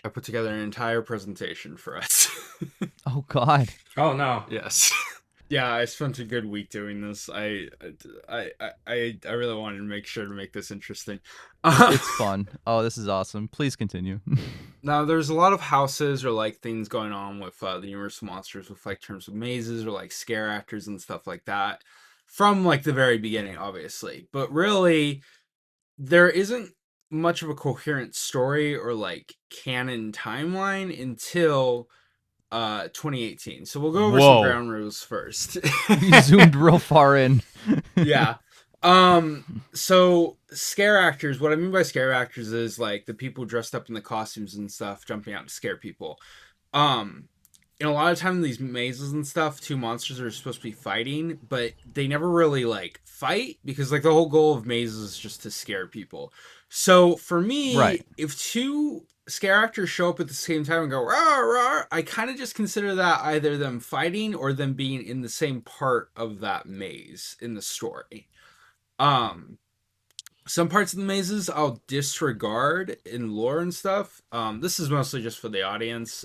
I put together an entire presentation for us. Oh God, Oh no. Yes. Yeah, I spent a good week doing this. I really wanted to make sure to make this interesting. it's fun. Oh, this is awesome. Please continue. Now, there's a lot of houses or like things going on with the Universal monsters, with like terms of mazes or like scare actors and stuff like that, from like the very beginning, obviously. But really, there isn't much of a coherent story or like canon timeline until 2018. So we'll go over some Whoa, ground rules first. we zoomed real far in. Yeah. So scare actors, what I mean by scare actors is like the people dressed up in the costumes and stuff jumping out to scare people. Um, in a lot of time in these mazes and stuff, two monsters are supposed to be fighting, but they never really like fight because like the whole goal of mazes is just to scare people. So for Right. me, if two scare actors show up at the same time and go rah rah, I kind of just consider that either them fighting or them being in the same part of that maze in the story. Um, some parts of the mazes I'll disregard in lore and stuff. This is mostly just for the audience,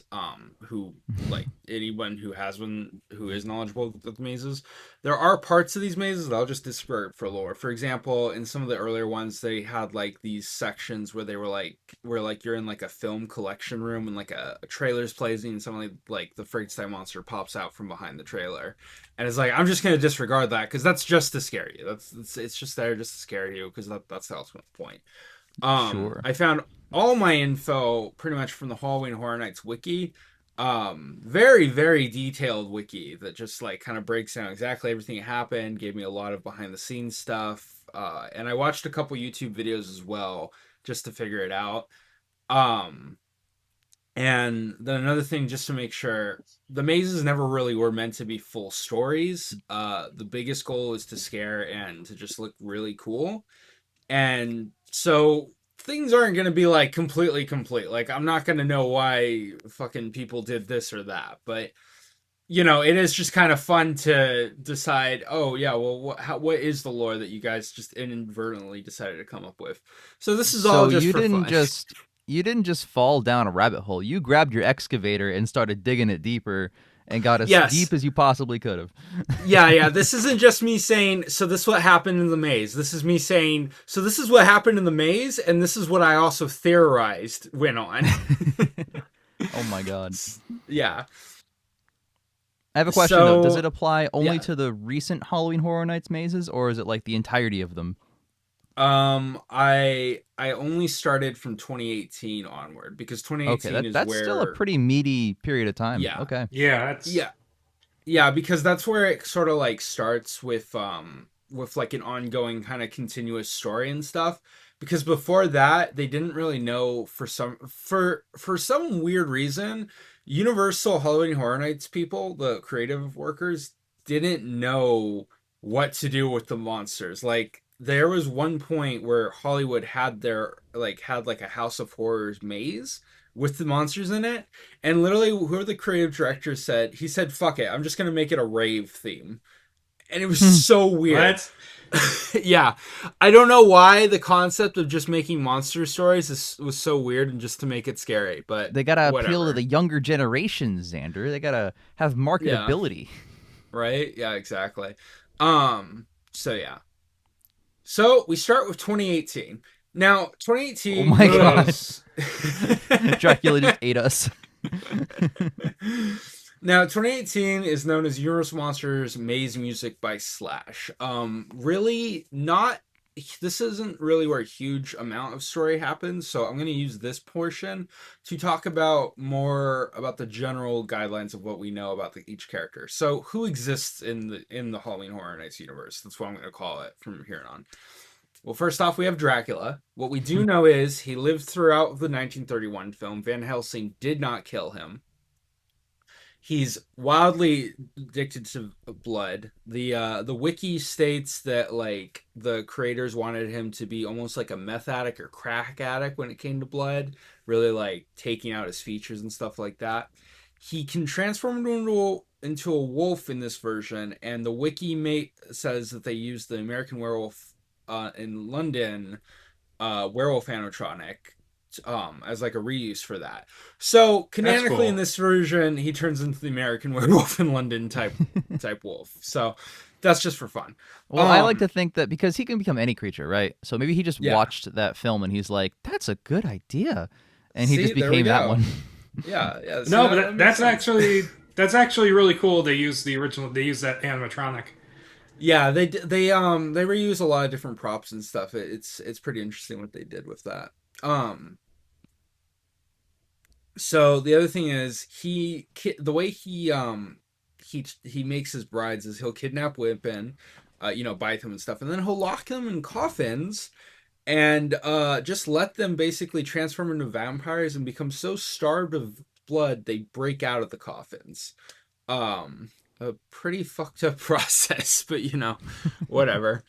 who like anyone who has one who is knowledgeable with the mazes. There are parts of these mazes that I'll just disregard for lore. For example, in some of the earlier ones, they had like these sections where they were like where like you're in like a film collection room and like a trailer's plays and suddenly like the Frankenstein monster pops out from behind the trailer. And it's like I'm just gonna disregard that because that's just to scare you. It's just there just to scare you because that's the ultimate point. Sure. I found all my info pretty much from the Halloween Horror Nights wiki. Very very detailed wiki that just like kind of breaks down exactly everything that happened. Gave me a lot of behind the scenes stuff. And I watched a couple YouTube videos as well just to figure it out. Um, and then another thing, just to make sure, the mazes never really were meant to be full stories. The biggest goal is to scare and to just look really cool. And so things aren't going to be like completely complete. Like, I'm not going to know why fucking people did this or that. But, you know, it is just kind of fun to decide, oh, yeah, well, what is the lore that you guys just inadvertently decided to come up with? So this is all So just you for didn't fun. just you didn't just fall down a rabbit hole. You grabbed your excavator and started digging it deeper and got as Yes. deep as you possibly could have. Yeah. This isn't just me saying, so this is what happened in the maze. This is me saying, so this is what happened in the maze, and this is what I also theorized went on. Oh my God. Yeah. I have a question though. Does it So, apply only yeah. to the recent Halloween Horror Nights mazes, or is it like the entirety of them? I only started from 2018 onward because Okay, 2018 is that's still a where, pretty meaty period of time. yeah. Okay. Yeah, that's Yeah. Yeah, because that's where it sort of like starts with like an ongoing kind of continuous story and stuff. Because before that, they didn't really know for some weird reason, Universal Halloween Horror Nights people, the creative workers, didn't know what to do with the monsters. Like there was one point where Hollywood had like a House of Horrors maze with the monsters in it, and literally, whoever the creative director said, he said, "Fuck it, I'm just gonna make it a rave theme," and it was so weird. what? Yeah, I don't know why the concept of just making monster stories was so weird and just to make it scary, but They gotta appeal to whatever. the younger generations, Xander. They gotta have Yeah, marketability. right. Yeah, exactly. So yeah. So we start with 2018. Now, Oh 2018 my God. was Dracula just ate us. Now, 2018 is known as Universal Monsters Maze Music by Slash. Really not. This isn't really where a huge amount of story happens, so I'm going to use this portion to talk about more about the general guidelines of what we know about each character. So, who exists in the Halloween Horror Nights universe? That's what I'm going to call it from here on. Well, first off, we have Dracula. What we do know is he lived throughout the 1931 film. Van Helsing did not kill him. He's wildly addicted to blood. The wiki states that like the creators wanted him to be almost like a meth addict or crack addict when it came to blood, really like taking out his features and stuff like that. He can transform into a wolf in this version, and the wiki mate says that they used the American Werewolf in London werewolf animatronic as like a reuse for that. So That's canonically in cool. this version, he turns into the American Werewolf in London type wolf. So that's just for fun. Well, I like to Um, think that because he can become any creature, right? So maybe he just yeah. watched that film and he's like, "That's a good idea," and he See, just there we became that go. one. Yeah, yeah. See, No, but that makes that's sense. actually really cool. They use the original. They use that animatronic. Yeah, they reuse a lot of different props and stuff. It's pretty interesting what they did with that. So the other thing is the way he makes his brides is he'll kidnap women, bite them and stuff, and then he'll lock them in coffins and just let them basically transform into vampires and become so starved of blood they break out of the coffins. A pretty fucked up process, but whatever.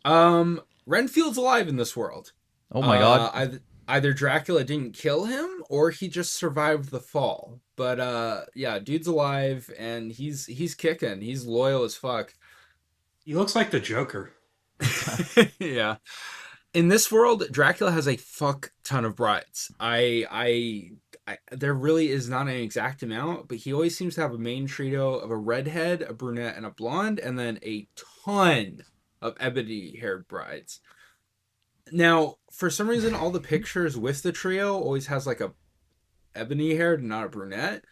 Renfield's alive in this world. Oh my god. Either Dracula didn't kill him or he just survived the fall. But yeah, dude's alive and he's kicking. He's loyal as fuck. He looks like the Joker. Yeah. In this world, Dracula has a fuck ton of brides. There really is not an exact amount, but he always seems to have a main trio of a redhead, a brunette, and a blonde, and then a ton of ebony-haired brides. Now, for some reason, all the pictures with the trio always has like a ebony-haired, not a brunette.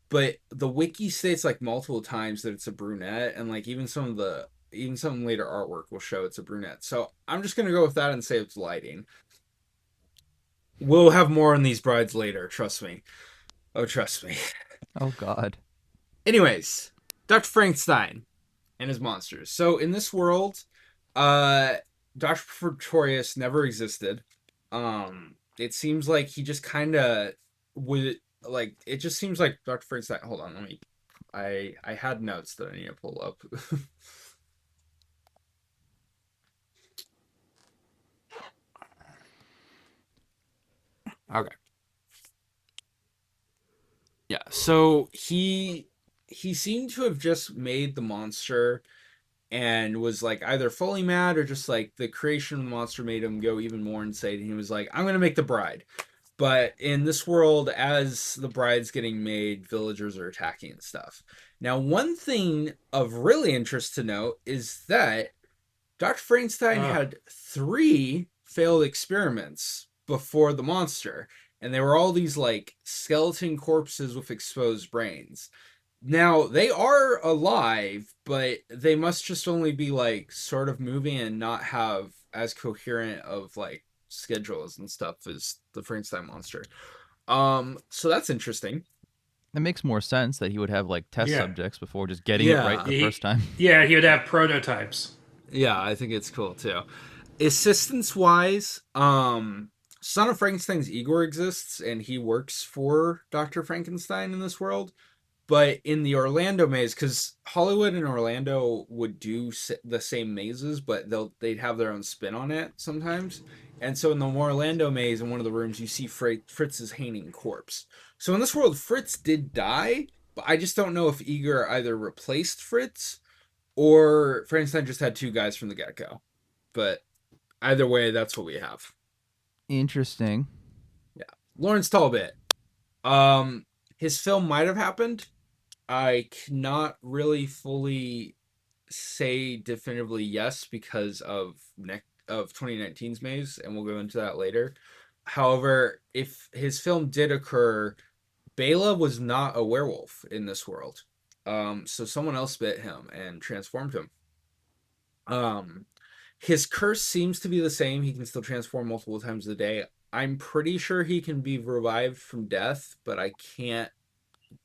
But the wiki states like multiple times that it's a brunette, and like even some later artwork will show it's a brunette. So I'm just gonna go with that and say it's lighting. We'll have more on these brides later. Trust me. Oh, trust me. Oh god. Anyways, Dr. Frankenstein and his monsters. So in this world, uh, Dr. Pretorius never existed. It seems like he just kind of would like. It just seems like Dr. Frankenstein. Hold on, let me. I had notes that I need to pull up. Okay. Yeah. So he seemed to have just made the monster and was like either fully mad or just like the creation of the monster made him go even more insane. And he was like, I'm gonna make the bride. But in this world, as the bride's getting made, villagers are attacking and stuff. Now, one thing of really interest to note is that Dr. Frankenstein Uh, had 3 failed experiments before the monster, and they were all these like skeleton corpses with exposed brains. Now, they are alive, but they must just only be like sort of moving and not have as coherent of like schedules and stuff as the Frankenstein monster. So that's interesting. It makes more sense that he would have like test yeah, subjects before just getting it right Yeah. the first time. yeah, he would have prototypes. Yeah, I think it's cool too. Assistance wise, Son of Frankenstein's Igor exists and he works for Dr. Frankenstein in this world. But in the Orlando maze, because Hollywood and Orlando would do the same mazes, but they'd have their own spin on it sometimes. And so in the Orlando maze, in one of the rooms, you see Fritz's hanging corpse. So in this world, Fritz did die, but I just don't know if Igor either replaced Fritz or Frankenstein just had 2 guys from the get go. But either way, that's what we have. Interesting. Yeah, Lawrence Talbot. Um, his film might have happened. I cannot really fully say definitively yes because of 2019's Maze, and we'll go into that later. However, if his film did occur, Bela was not a werewolf in this world. So someone else bit him and transformed him. Um, his curse seems to be the same. He can still transform multiple times a day. I'm pretty sure he can be revived from death, but I can't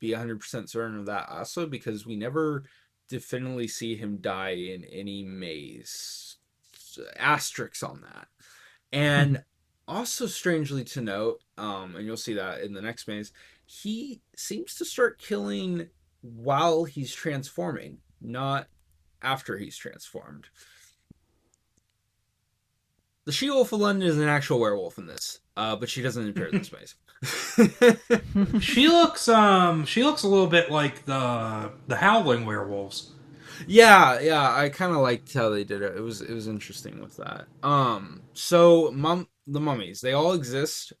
be 100% certain of that also because we never definitively see him die in any maze. Asterisks on that. And also strangely to note, and you'll see that in the next maze, he seems to start killing while he's transforming, not after he's transformed. The She-Wolf of London is an actual werewolf in this, but she doesn't appear in this maze. She looks a little bit like the Howling werewolves. Yeah, I kind of liked how they did it. It was interesting with that. So the mummies, they all exist.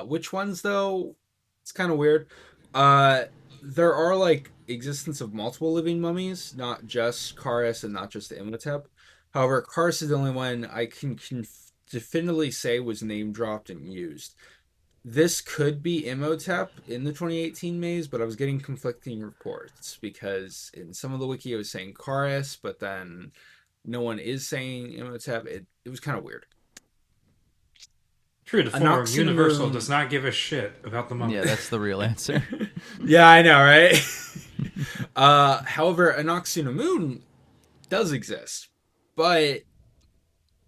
Which ones though? It's kind of weird. Uh, there are like existence of multiple living mummies, not just Karis and not just Imhotep. However, Karis is the only one I can definitively say was name dropped and used. This could be Imhotep in the 2018 maze, but I was getting conflicting reports because in some of the wiki it was saying Karis, but then no one is saying Imhotep. It was kind of weird. True to form, Universal does Moon. not give a shit about the Yeah, mummy. that's the real answer. Yeah, I know, right? However, Moon does exist, but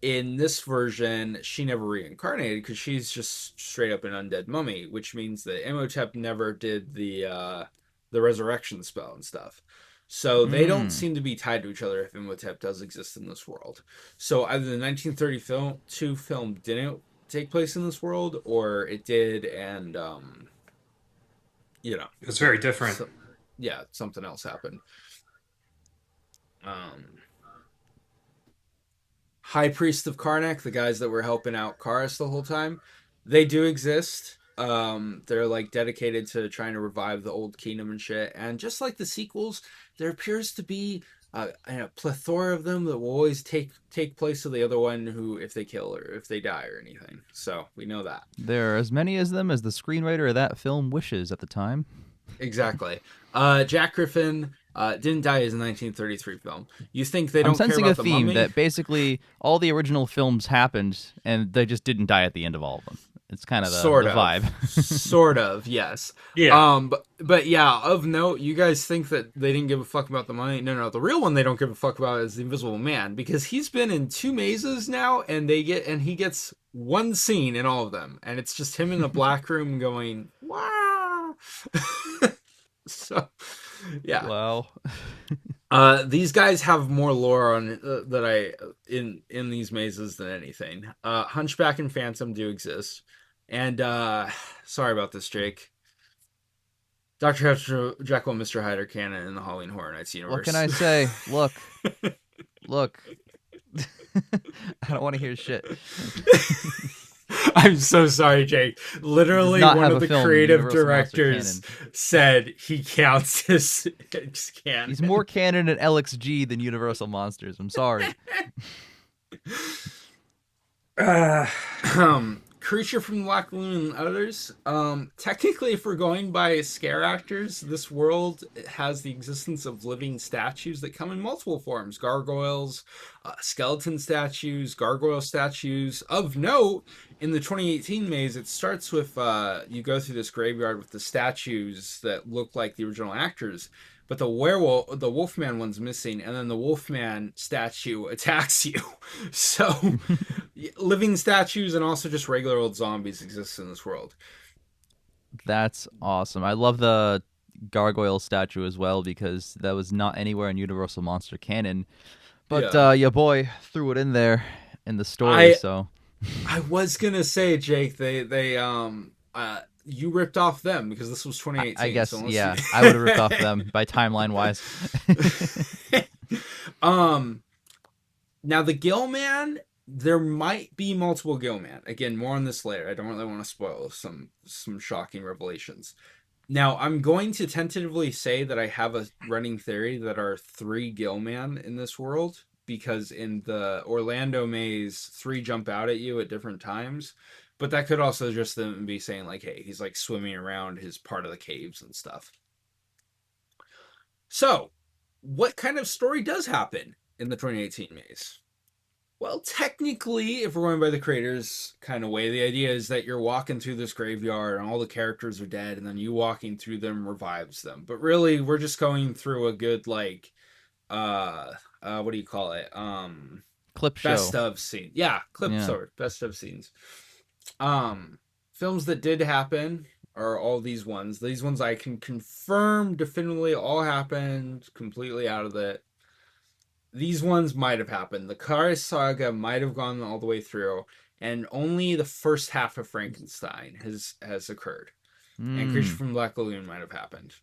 in this version, she never reincarnated because she's just straight up an undead mummy, which means that Imhotep never did the resurrection spell and stuff. So they don't Mm. seem to be tied to each other if Imhotep does exist in this world. So either the 1932 film didn't take place in this world, or it did, and you know, It's very different. so, yeah, something else happened. Um, High Priest of Karnak, the guys that were helping out Karis the whole time, they do exist. They're like dedicated to trying to revive the old kingdom and shit. And just like the sequels, there appears to be a plethora of them that will always take place of the other one who, if they kill or if they die or anything. So we know that. There are as many as them as the screenwriter of that film wishes at the time. Exactly. Jack Griffin didn't die as a 1933 film. You think they I'm don't care sensing a about the theme mummy? that basically all the original films happened and they just didn't die at the end of all of them. It's kind of Sort the of. vibe. Sort of, yes. Yeah. But yeah, of note, you guys think that they didn't give a fuck about the money. No, no, the real one they don't give a fuck about is the Invisible Man because he's been in 2 mazes now and he gets one scene in all of them and it's just him in a black room going, "Wow." So, yeah. Wow. These guys have more lore on that I in these mazes than anything. Hunchback and Phantom do exist, and sorry about this, Jake. Doctor Jekyll and Mr. Hyde are canon in the Halloween Horror Nights What can universe. I say? Look. I don't want to hear shit. I'm so sorry, Jake. He does Literally, not one have of a the film, creative Universal Monster directors canon. said he counts as canon. He's more canon at LXG than Universal Monsters. I'm sorry. Uh, Creature from the Black Lagoon and others. Technically, if we're going by scare actors, this world has the existence of living statues that come in multiple forms: gargoyles, skeleton statues, gargoyle statues. Of note, in the 2018 maze, it starts with you go through this graveyard with the statues that look like the original actors. But the Wolfman one's missing, and then the Wolfman statue attacks you. So living statues and also just regular old zombies exist in this world. That's awesome. I love the gargoyle statue as well because that was not anywhere in Universal Monster canon. But Yeah. your boy threw it in there in the story, I so I was gonna say, Jake, they you ripped off them because this was I 2018. So guess unless yeah, I would have ripped off them by timeline wise. you um now the Gill Man, there might be multiple Gill Man. Again, more on this later. I don't really want to spoil some shocking revelations. Now, I'm going to tentatively say that I have a running theory that are 3 Gillman in this world because in the Orlando maze, 3 jump out at you at different times. But that could also just them be saying like, hey, he's like swimming around his part of the caves and stuff. So, what kind of story does happen in the 2018 maze? Well, technically, if we're going by the creators kind of way, the idea is that you're walking through this graveyard and all the characters are dead, and then you walking through them revives them. But really, we're just going through a good like, what do you call it? Clip Best show. of scene. Yeah, clip Yeah. sort best of scenes. Films that did happen are all these ones. These ones I can confirm definitively all happened completely out of it. These ones might have happened. The Karis saga might have gone all the way through, and only the first half of Frankenstein has occurred. And Creature Mm. from Black Lagoon might have happened.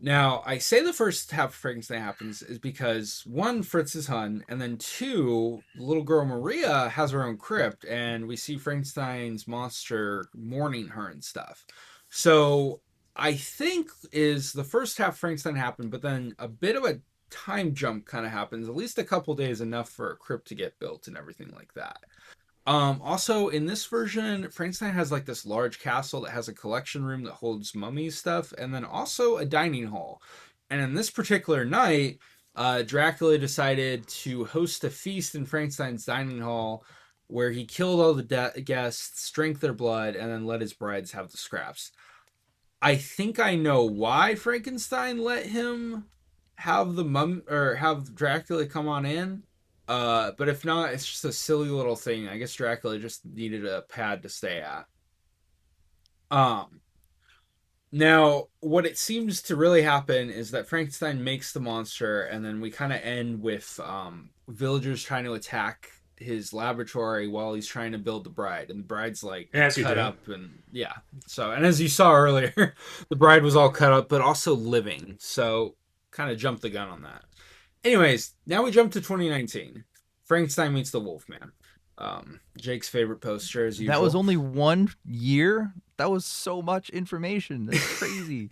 Now, I say the first half of Frankenstein happens is because one, Fritz is Hun, and then two, the little girl Maria has her own crypt, and we see Frankenstein's monster mourning her and stuff. So I think is the first half of Frankenstein happened, but then a bit of a time jump kind of happens, at least a couple days enough for a crypt to get built and everything like that. Also in this version, Frankenstein has like this large castle that has a collection room that holds mummy stuff, and then also a dining hall. And in this particular night, Dracula decided to host a feast in Frankenstein's dining hall where he killed all the guests, drank their blood, and then let his brides have the scraps. I think I know why Frankenstein let him have the mum or have Dracula come on in. But if not, it's just a silly little thing. I guess Dracula just needed a pad to stay at. Um, Now, what it seems to really happen is that Frankenstein makes the monster, and then we kind of end with villagers trying to attack his laboratory while he's trying to build the bride, and the bride's like As you cut do. up, and yeah. So, and as you saw earlier, the bride was all cut up, but also living. So, kind of jumped the gun on that. Anyways, now we jump to 2019. Frankenstein meets the Wolfman. Jake's favorite poster, as That was usual. only 1 year. That was so much information. That's crazy.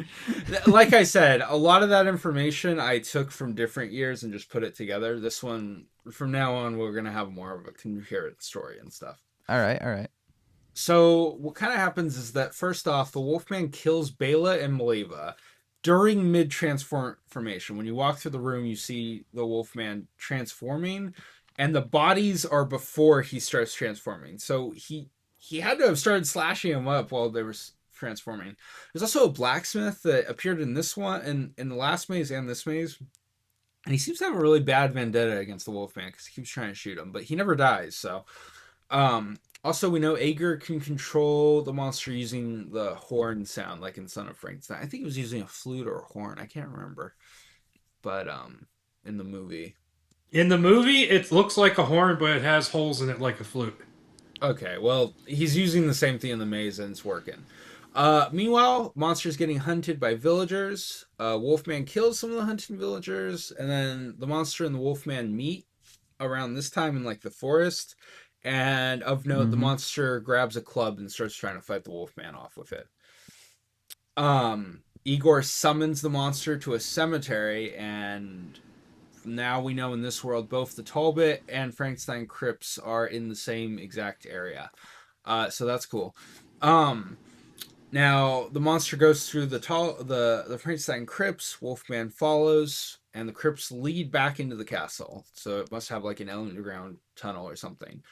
Like I said, a lot of that information I took from different years and just put it together. This one, from now on, we're gonna have more of a coherent story and stuff. All right, all right. So what kind of happens is that first off, the Wolfman kills Bela and Maleva during mid transformation. When you walk through the room, you see the Wolfman transforming, and the bodies are before he starts transforming. So he had to have started slashing them up while they were transforming. There's also a blacksmith that appeared in this one in the last maze and this maze, and he seems to have a really bad vendetta against the Wolfman because he keeps trying to shoot him, but he never dies. So also, we know Ager can control the monster using the horn sound, like in Son of Frankenstein. I think he was using a flute or a horn. I can't remember, but in the movie. In the movie, it looks like a horn, but it has holes in it like a flute. Okay, well, he's using the same thing in the maze and it's working. Meanwhile, monsters getting hunted by villagers. Wolfman kills some of the hunted villagers, and then the monster and the Wolfman meet around this time in like the forest. And of note, the Mm-hmm. monster grabs a club and starts trying to fight the Wolfman off with it. Igor summons the monster to a cemetery, and now we know in this world both the Talbot and Frankenstein crypts are in the same exact area. So that's cool. Um, Now the monster goes through the Frankenstein crypts. Wolfman follows, and the crypts lead back into the castle. So it must have like an underground tunnel or something.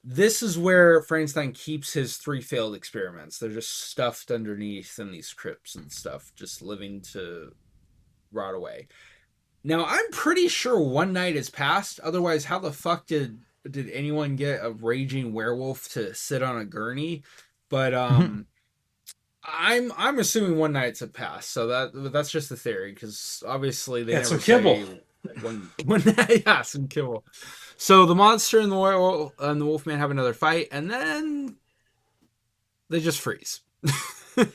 This is where Frankenstein keeps his three failed experiments. They're just stuffed underneath in these crypts and stuff, just living to rot away. Now I'm pretty sure one night has passed. Otherwise, how the fuck did anyone get a raging werewolf to sit on a gurney? But I'm assuming one night's have passed, so that's just a theory because obviously they Yeah, never some kibble. say when yeah, some kibble. So the monster and the werewolf and the wolfman have another fight, and then they just freeze. they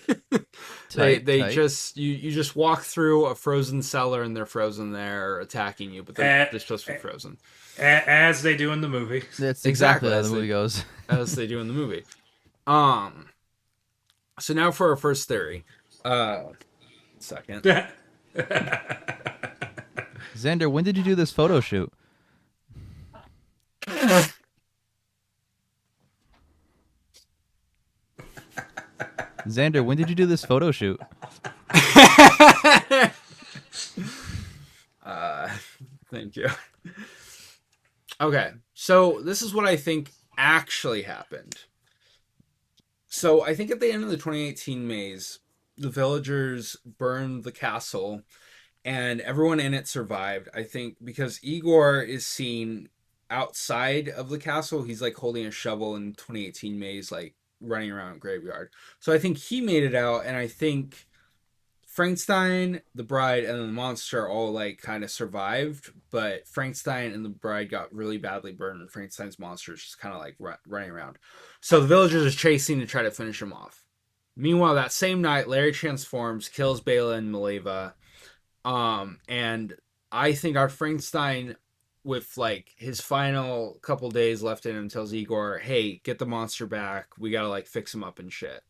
Tight, they tight. just you just walk through a frozen cellar and they're frozen there attacking you, but they're supposed to be frozen. As they do in the movie. That's exactly Exactly how the as movie they goes. as they do in the movie. Um. So now for our first theory. Second. Xander, when did you do this photo shoot? Xander, when did you do this photo shoot? uh, Thank you. Okay, so this is what I think actually happened. So I think at the end of the 2018 maze, the villagers burned the castle and everyone in it survived. I think because Igor is seen outside of the castle. He's like holding a shovel in 2018 maze, like running around a graveyard. So I think he made it out, and I think Frankenstein, the bride, and the monster all like kind of survived, but Frankenstein and the bride got really badly burned, and Frankenstein's monster is just kind of like running around. So the villagers are chasing to try to finish him off. Meanwhile, that same night, Larry transforms, kills Bela and Maleva. And I think our Frankenstein, with like his final couple days left in him, tells Igor, "Hey, get the monster back. We gotta like fix him up and shit."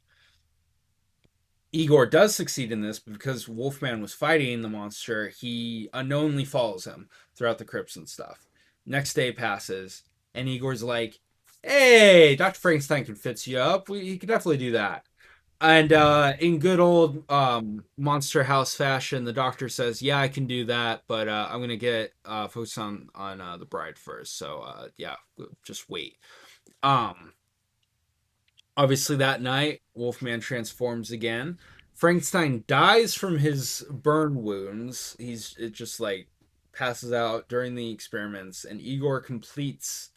Igor does succeed in this because Wolfman was fighting the monster. He unknowingly follows him throughout the crypts and stuff. Next day passes, and Igor's like, "Hey, Dr. Frankenstein can fix you up. He could definitely do that." And in good old Monster House fashion, the doctor says, "Yeah, I can do that, but I'm gonna get focused on the bride first. So yeah, just wait." Um, Obviously, that night, Wolfman transforms again. Frankenstein dies from his burn wounds. It just like passes out during the experiments, and Igor completes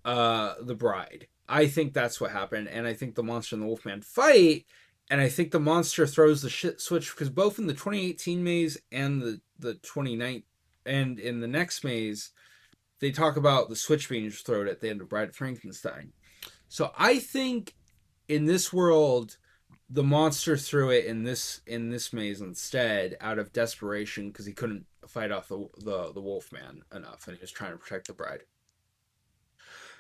the bride. I think that's what happened, and I think the monster and the Wolfman fight, and I think the monster throws the shit switch because both in the 2018 maze and the 29 and in the next maze, they talk about the switch being thrown at the end of Bride of Frankenstein. So I think in this world, the monster threw it in this maze instead out of desperation because he couldn't fight off the Wolfman enough, and he was trying to protect the bride.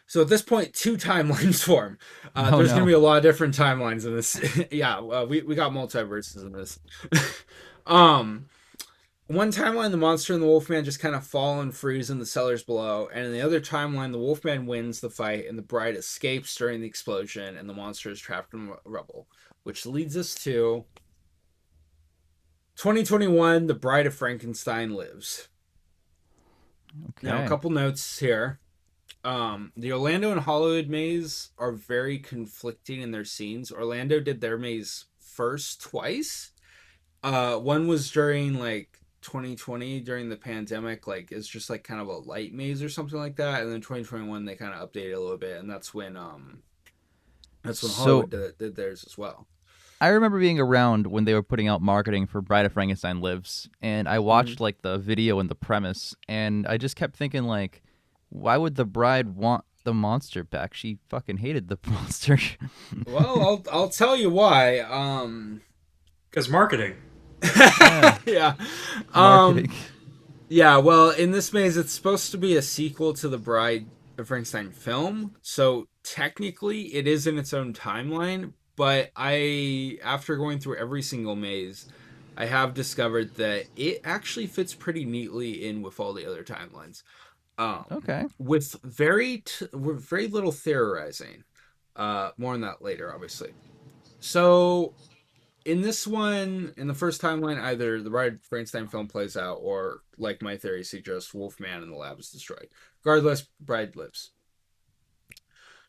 So at this point, two timelines form. There's going to be a lot of different timelines in this. Yeah, we got multiverses in this. One timeline, the monster and the Wolfman just kind of fall and freeze in the cellars below, and in the other timeline, the Wolfman wins the fight, and the bride escapes during the explosion, and the monster is trapped in rubble. Which leads us to 2021, The Bride of Frankenstein lives. Okay. Now, a couple notes here. The Orlando and Hollywood maze are very conflicting in their scenes. Orlando did their maze first twice. One was during like 2020 during the pandemic, like it's just like kind of a light maze or something like that, and then 2021 they kind of updated a little bit, and that's when Hollywood did theirs as well. I remember being around when they were putting out marketing for Bride of Frankenstein Lives, and I watched like the video and the premise, and I just kept thinking like, why would the bride want the monster back? She fucking hated the monster. Well, I'll tell you why. Because marketing. Yeah. Marketing. Yeah, well, in this maze, it's supposed to be a sequel to the Bride of Frankenstein film, so technically it is in its own timeline, but after going through every single maze, I have discovered that it actually fits pretty neatly in with all the other timelines. Okay. With very little theorizing. More on that later, obviously. So in this one, in the first timeline, either the Bride of Frankenstein film plays out, or, like my theory suggests, Wolfman in the lab is destroyed. Regardless, Bride lives.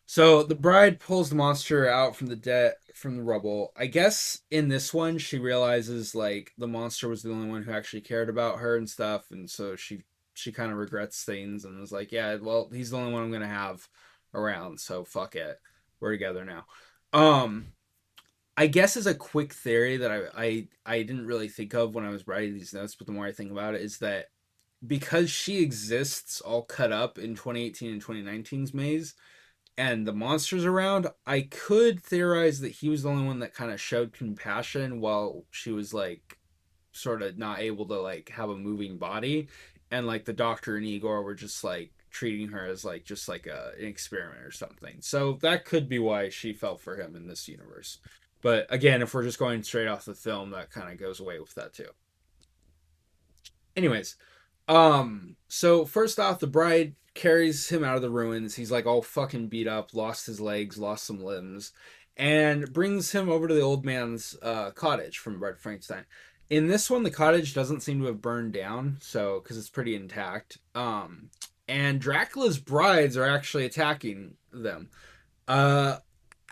So the bride pulls the monster out from the rubble. I guess in this one, she realizes like the monster was the only one who actually cared about her and stuff, and so she kind of regrets things and was like, yeah, well, he's the only one I'm gonna have around, so fuck it, we're together now. I guess as a quick theory that I didn't really think of when I was writing these notes, but the more I think about it, is that because she exists all cut up in 2018 and 2019's maze, and the monster's around, I could theorize that he was the only one that kind of showed compassion while she was like sort of not able to like have a moving body, and like the doctor and Igor were just like treating her as like just like an experiment or something. So that could be why she fell for him in this universe. But again, if we're just going straight off the film, that kind of goes away with that too. Anyways, so first off, the bride carries him out of the ruins. He's like all fucking beat up, lost his legs, lost some limbs, and brings him over to the old man's cottage from Bride of Frankenstein. In this one, the cottage doesn't seem to have burned down, so because it's pretty intact. And Dracula's brides are actually attacking them.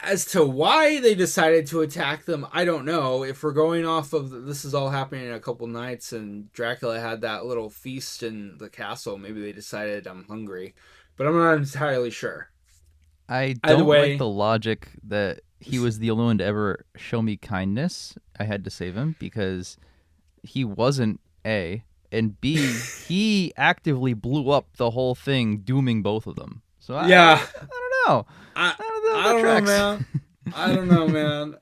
As to why they decided to attack them, I don't know. If we're going off of this is all happening in a couple nights and Dracula had that little feast in the castle, maybe they decided I'm hungry. But I'm not entirely sure. I don't like the logic that he was the only one to ever show me kindness. I had to save him because he wasn't A, and B, he actively blew up the whole thing, dooming both of them. So I don't know. I don't know, man. I don't know, man.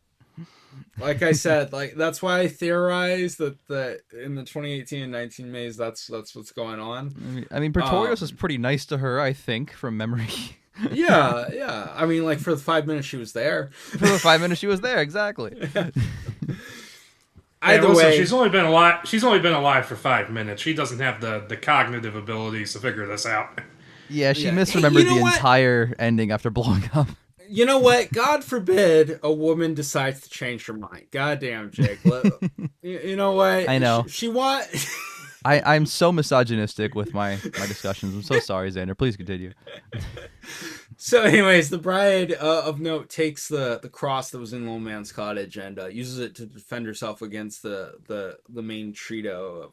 Like I said, like that's why I theorized that in the 2018 and 19 maze, that's what's going on. I mean, Pretorius is pretty nice to her, I think, from memory. Yeah, yeah. I mean, like for the 5 minutes she was there. For the 5 minutes she was there, exactly. Yeah. Hey, Either listen, way, she's only been alive. She's only been alive for 5 minutes. She doesn't have the cognitive abilities to figure this out. Yeah, she yeah. Hey, misremembered the entire ending after blowing up. You know what? God forbid a woman decides to change her mind. Goddamn, Jake. You know what? I know. She want. I'm so misogynistic with my discussions. I'm so sorry, Xander. Please continue. So, anyways, the bride of note takes the cross that was in the old man's cottage and uses it to defend herself against the main trio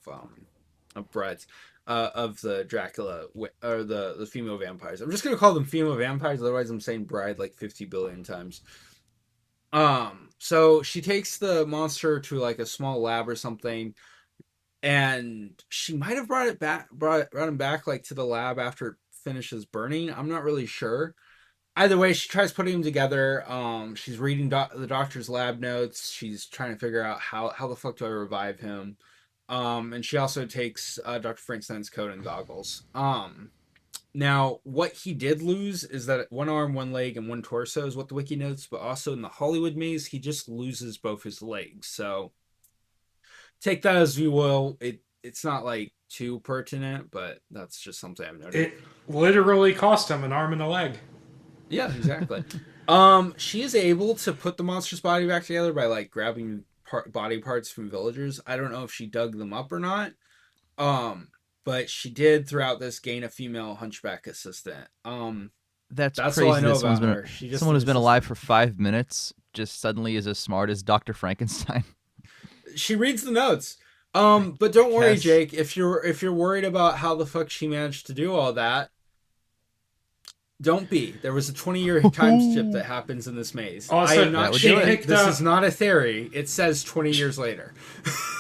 of brides of the Dracula or the female vampires. I'm just gonna call them female vampires, otherwise I'm saying bride like 50 billion times. So she takes the monster to like a small lab or something, and she might have brought him back like to the lab after it finishes burning. I'm not really sure. Either way, she tries putting them together. She's reading the doctor's lab notes. She's trying to figure out how the fuck do I revive him. And she also takes Dr. Frankenstein's coat and goggles. Now, what he did lose is that one arm, one leg, and one torso is what the wiki notes, but also in the Hollywood maze, he just loses both his legs. So take that as you will. It's not like too pertinent, but that's just something I've noticed. It literally cost him an arm and a leg. Yeah, exactly. She is able to put the monster's body back together by like grabbing body parts from villagers. I don't know if she dug them up or not. But she did throughout this gain a female hunchback assistant. That's That's crazy. all I know that about her. Someone who's been alive for 5 minutes just suddenly is as smart as Dr. Frankenstein. She reads the notes. But don't worry, Yes. Jake. If you're worried about how the fuck she managed to do all that, don't be. There was a 20-year time skip that happens in this maze. Also, I am not she kidding. picked This up- is not a theory. It says 20 years later.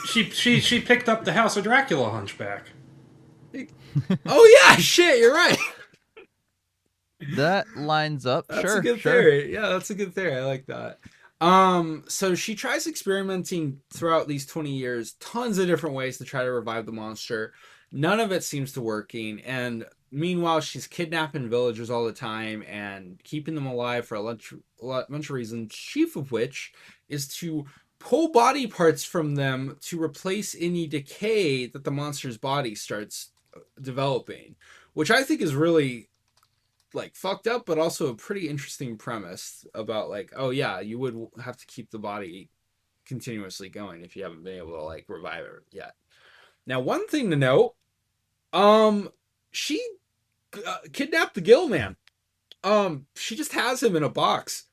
She picked up the House of Dracula hunchback. Oh yeah, shit, you're right. That lines up. That's sure, a good sure. theory. Yeah, that's a good theory. I like that. So she tries experimenting throughout these 20 years, tons of different ways to try to revive the monster. None of it seems to working, and meanwhile, she's kidnapping villagers all the time and keeping them alive for a bunch of reasons, chief of which is to pull body parts from them to replace any decay that the monster's body starts developing, which I think is really like fucked up, but also a pretty interesting premise about like, oh yeah, you would have to keep the body continuously going if you haven't been able to like revive it yet. Now, one thing to note, she kidnapped the Gill Man. She just has him in a box.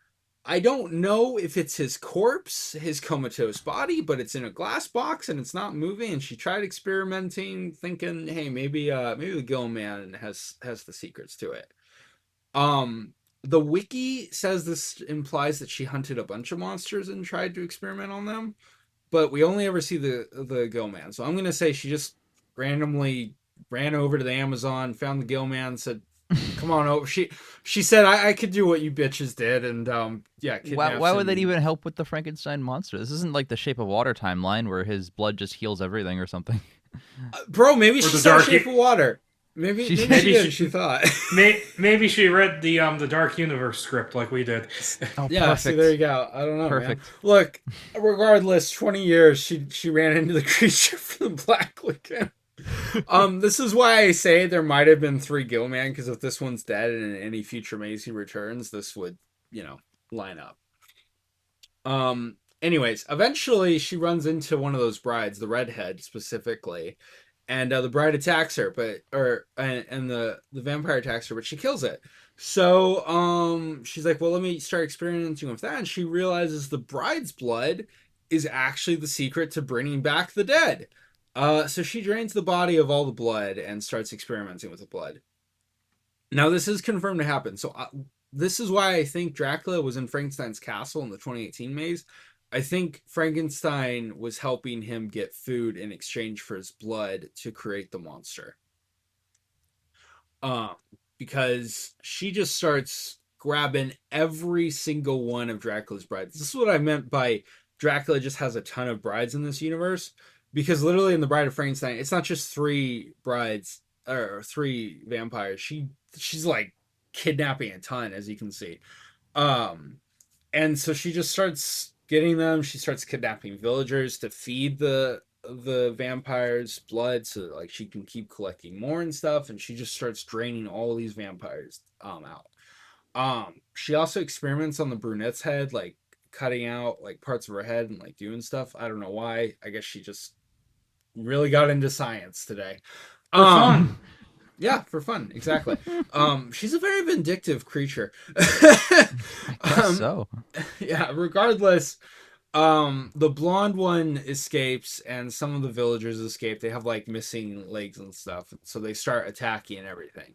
I don't know if it's his corpse, his comatose body, but it's in a glass box and it's not moving. And she tried experimenting, thinking, hey, maybe the Gill Man has the secrets to it. The wiki says this implies that she hunted a bunch of monsters and tried to experiment on them, but we only ever see the Gill Man. So I'm gonna say she just randomly ran over to the Amazon, found the Gill Man, said, "Come on over." She said, "I could do what you bitches did," and yeah. Why would that even help with the Frankenstein monster? This isn't like the Shape of Water timeline where his blood just heals everything or something. Bro, maybe she saw Shape of Water. Maybe she thought. Maybe she read the Dark Universe script like we did. Oh, yeah, perfect. see, there you go. I don't know. Perfect. Man. Look, regardless, 20 years she ran into the creature from the Black Lagoon. This is why I say there might have been 3 Gillman, because if this one's dead and in any future maze he returns, this would, line up. Anyways, eventually she runs into one of those brides, the redhead specifically, and the bride attacks her, and the vampire attacks her, but she kills it. So she's like, well, let me start experimenting with that, and she realizes the bride's blood is actually the secret to bringing back the dead. So she drains the body of all the blood and starts experimenting with the blood. Now, this is confirmed to happen. So this is why I think Dracula was in Frankenstein's castle in the 2018 maze. I think Frankenstein was helping him get food in exchange for his blood to create the monster. Because she just starts grabbing every single one of Dracula's brides. This is what I meant by Dracula just has a ton of brides in this universe, because literally in the Bride of Frankenstein, it's not just three brides or three vampires. She's like kidnapping a ton, as you can see. Um, and so she just starts getting them. She starts kidnapping villagers to feed the vampires blood, so that, like, she can keep collecting more and stuff. And she just starts draining all these vampires out. She also experiments on the brunette's head, like cutting out like parts of her head and like doing stuff. I don't know why. I guess she just really got into science today. For fun. Yeah, for fun, exactly. She's a very vindictive creature. I guess so. Yeah, regardless, the blonde one escapes and some of the villagers escape. They have like missing legs and stuff, so they start attacking and everything.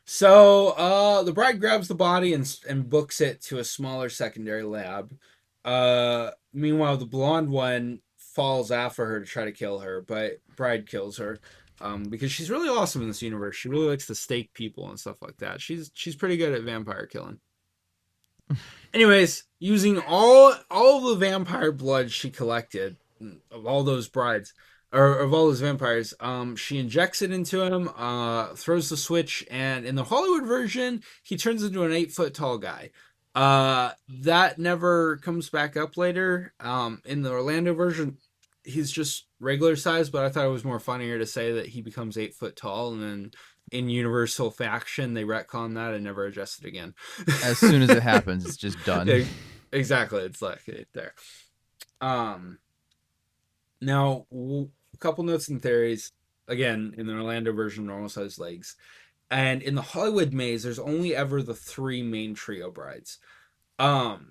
So the bride grabs the body and books it to a smaller secondary lab. Meanwhile, the blonde one falls after her to try to kill her, but bride kills her. Because she's really awesome in this universe. She really likes to stake people and stuff like that. She's pretty good at vampire killing. Anyways, using all of the vampire blood she collected of all those brides, or of all those vampires, she injects it into him, throws the switch, and in the Hollywood version, he turns into an 8 foot tall guy. That never comes back up later. In the Orlando version, he's just regular size, but I thought it was more funnier to say that he becomes 8 foot tall, and then in Universal Faction they retcon that and never adjust it again. As soon as it happens, it's just done. Exactly, it's like there. Now a couple notes and theories. Again, in the Orlando version, normal size legs, and in the Hollywood maze, there's only ever the three main trio brides. But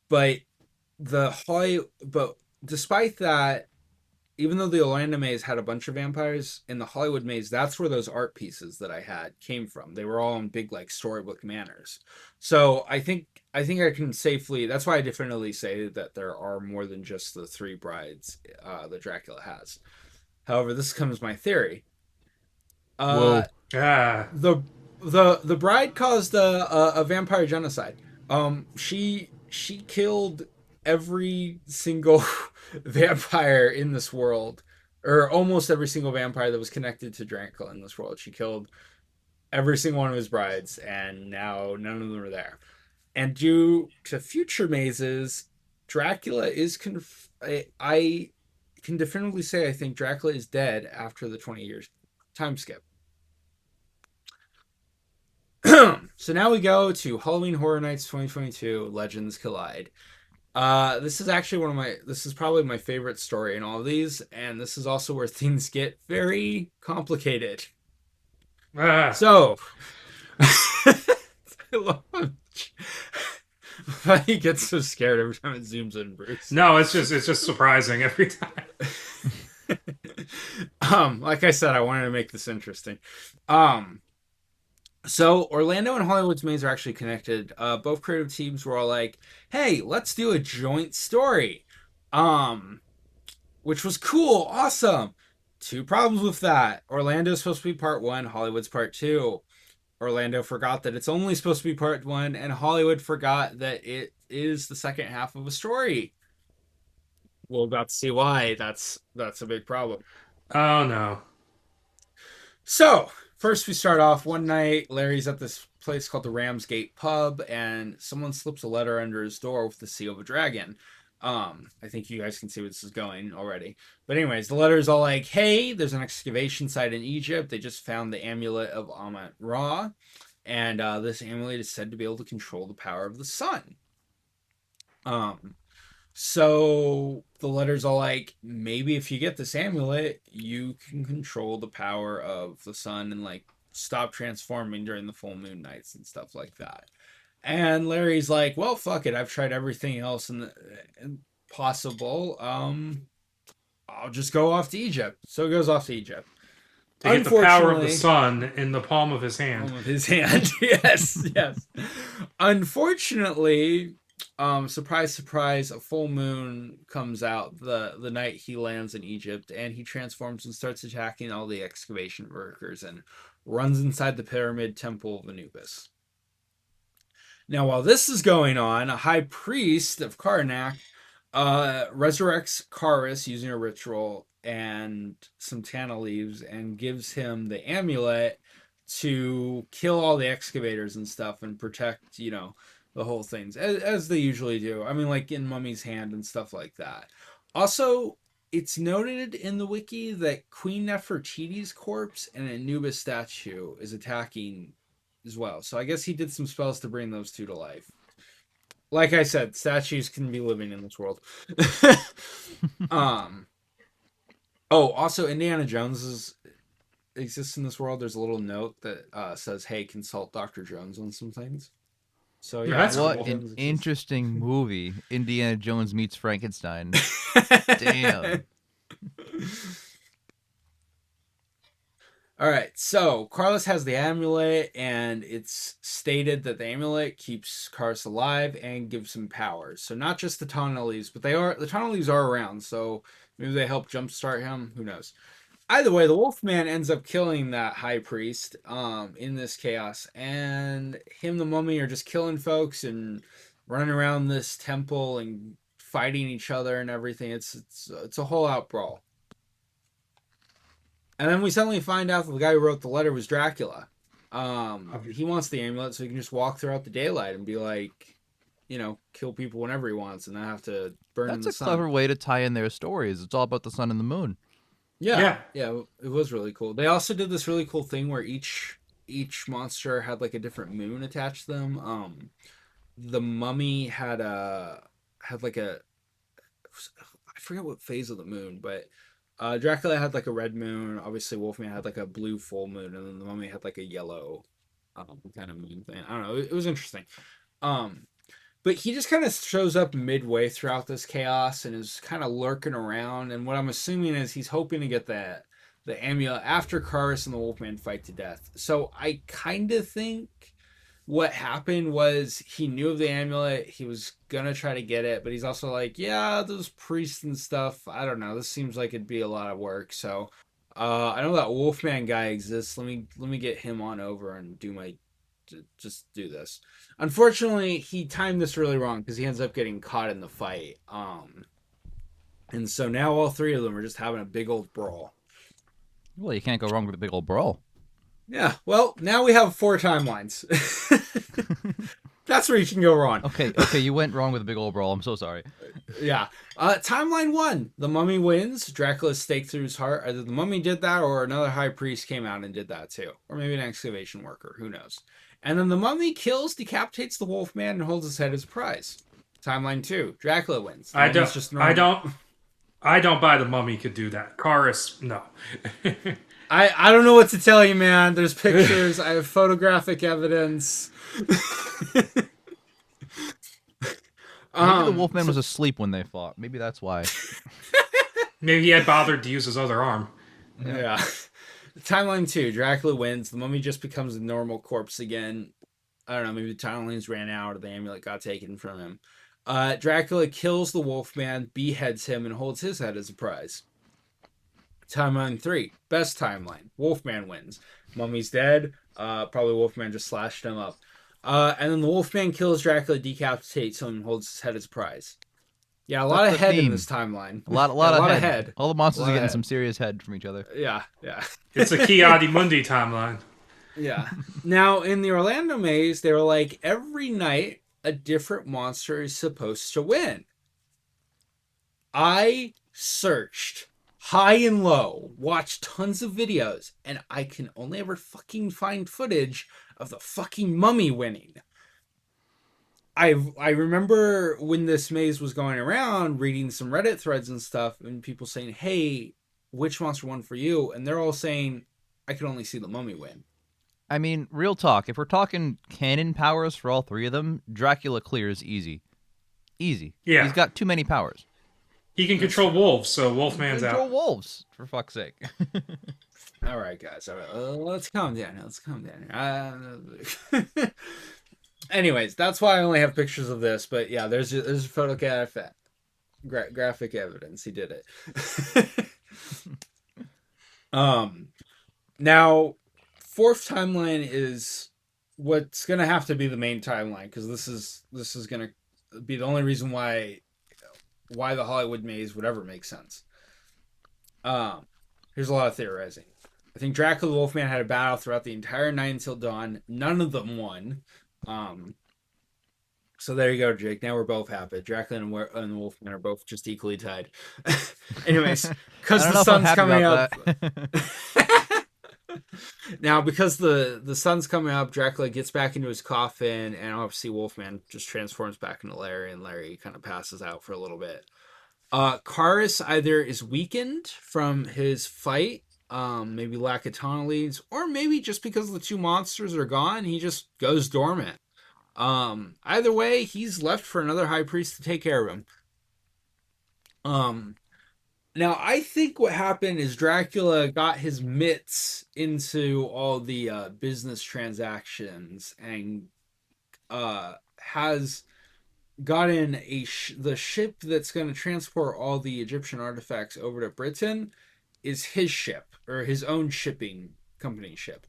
but despite that, even though the Orlando maze had a bunch of vampires, in the Hollywood maze, that's where those art pieces that I had came from. They were all in big like storybook manners. So I think I can safely. That's why I definitely say that there are more than just the three brides that Dracula has. However, this comes my theory. Whoa. The bride caused a vampire genocide. She killed every single vampire in this world, or almost every single vampire that was connected to Dracula in this world. She killed every single one of his brides, and now none of them are there. And due to future mazes, Dracula is I can definitively say I think Dracula is dead after the 20 years time skip. So now we go to Halloween Horror Nights 2022 Legends Collide. This is actually this is probably my favorite story in all of these, and this is also where things get very complicated. So, I love why he gets so scared every time it zooms in, Bruce. No, it's just surprising every time. Like I said, I wanted to make this interesting. So Orlando and Hollywood's maze are actually connected. Both creative teams were all like, "Hey, let's do a joint story," which was cool, awesome. Two problems with that: Orlando's supposed to be part one, Hollywood's part two. Orlando forgot that it's only supposed to be part one, and Hollywood forgot that it is the second half of a story. We're about to see why. That's a big problem. Oh no. So first, we start off one night. Larry's at this place called the Ramsgate Pub, and someone slips a letter under his door with the seal of a dragon. I think you guys can see where this is going already. But anyways, the letter is all like, "Hey, there's an excavation site in Egypt. They just found the amulet of Amun-Ra, and this amulet is said to be able to control the power of the sun." So the letter's all like, maybe if you get this amulet, you can control the power of the sun and like stop transforming during the full moon nights and stuff like that. And Larry's like, well, fuck it. I've tried everything else possible. I'll just go off to Egypt. So he goes off to Egypt. To get the power of the sun in the palm of his hand. Palm of his hand. Yes. Unfortunately, surprise, surprise, a full moon comes out the night he lands in Egypt, and he transforms and starts attacking all the excavation workers and runs inside the pyramid temple of Anubis. Now, while this is going on, a high priest of Karnak resurrects Karis using a ritual and some Tana leaves and gives him the amulet to kill all the excavators and stuff and protect, the whole things as they usually do. I mean, like in Mummy's hand and stuff like that. Also, it's noted in the wiki that Queen Nefertiti's corpse and an Anubis statue is attacking as well. So I guess he did some spells to bring those two to life. Like I said, statues can be living in this world. Also Indiana Jones exists in this world. There's a little note that says, "Hey, consult Dr. Jones on some things." So yeah, that's what cool. an interesting movie. Indiana Jones meets Frankenstein. Damn. All right, so Carlos has the amulet, and it's stated that the amulet keeps Carlos alive and gives him powers. So not just the Tana leaves, but the Tana leaves are around. So maybe they help jumpstart him. Who knows? Either way, the Wolfman ends up killing that high priest in this chaos, and him, the mummy, are just killing folks and running around this temple and fighting each other and everything. It's a whole out brawl. And then we suddenly find out that the guy who wrote the letter was Dracula. He wants the amulet so he can just walk throughout the daylight and be like, kill people whenever he wants and not have to burn in the sun. That's a clever way to tie in their stories. It's all about the sun and the moon. Yeah, it was really cool. They also did this really cool thing where each monster had like a different moon attached to them. The mummy had like a, I forget what phase of the moon, but Dracula had like a red moon. Obviously, Wolfman had like a blue full moon, and then the mummy had like a yellow kind of moon thing. I don't know. It was interesting. But he just kind of shows up midway throughout this chaos and is kind of lurking around. And what I'm assuming is he's hoping to get the amulet after Karis and the Wolfman fight to death. So I kind of think what happened was he knew of the amulet. He was going to try to get it. But he's also like, yeah, those priests and stuff. I don't know. This seems like it'd be a lot of work. So I know that Wolfman guy exists. Let me get him on over and just do this. Unfortunately, he timed this really wrong because he ends up getting caught in the fight. And so now all three of them are just having a big old brawl. Well, you can't go wrong with a big old brawl. Yeah, well, now we have 4 timelines. That's where you can go wrong. Okay, you went wrong with a big old brawl. I'm so sorry. Yeah. Timeline 1, the mummy wins. Dracula's stake through his heart. Either the mummy did that or another high priest came out and did that too. Or maybe an excavation worker. Who knows? And then the mummy decapitates the Wolfman and holds his head as a prize. Timeline 2, Dracula wins. I don't buy the mummy could do that. Karis, no. I don't know what to tell you, man. There's pictures. I have photographic evidence. Maybe the Wolfman was asleep when they fought. Maybe that's why. Maybe he had bothered to use his other arm. Yeah. Timeline 2, Dracula wins. The mummy just becomes a normal corpse again. I don't know, maybe the timelines ran out or the amulet got taken from him. Dracula kills the Wolfman, beheads him, and holds his head as a prize. Timeline 3, best timeline. Wolfman wins. Mummy's dead. Probably Wolfman just slashed him up. And then the Wolfman kills Dracula, decapitates him, and holds his head as a prize. Yeah, a lot of head in this timeline. A lot of head. All the monsters are getting some serious head from each other. Yeah. It's a Chiadi Mundi timeline. Yeah. Now, in the Orlando maze, they were like, every night, a different monster is supposed to win. I searched high and low, watched tons of videos, and I can only ever fucking find footage of the fucking mummy winning. I remember when this maze was going around, reading some Reddit threads and stuff, and people saying, hey, which monster won for you? And they're all saying, I could only see the mummy win. I mean, real talk, if we're talking canon powers for all three of them, Dracula clears easy. Easy. Yeah. He's got too many powers. He can control wolves, so Wolfman's out. Control wolves, for fuck's sake. All right, guys. All right, let's calm down. Anyways, that's why I only have pictures of this. But yeah, there's a photographic graphic evidence. He did it. Now, fourth timeline is what's gonna have to be the main timeline, because this is gonna be the only reason why the Hollywood maze would ever make sense. Um, Here's a lot of theorizing. I think Dracula the Wolfman had a battle throughout the entire night until dawn. None of them won. So there you go, Jake. Now we're both happy. Dracula and the Wolfman are both just equally tied. Anyways, because the sun's coming up. Now, because the sun's coming up, Dracula gets back into his coffin, and obviously Wolfman just transforms back into Larry, and Larry kind of passes out for a little bit. Karis either is weakened from his fight, maybe lack of tonic leads, or maybe just because the two monsters are gone, he just goes dormant. Either way, he's left for another high priest to take care of him. Now, I think what happened is Dracula got his mitts into all the business transactions and has gotten the ship that's going to transport all the Egyptian artifacts over to Britain is his ship, or his own shipping company ship.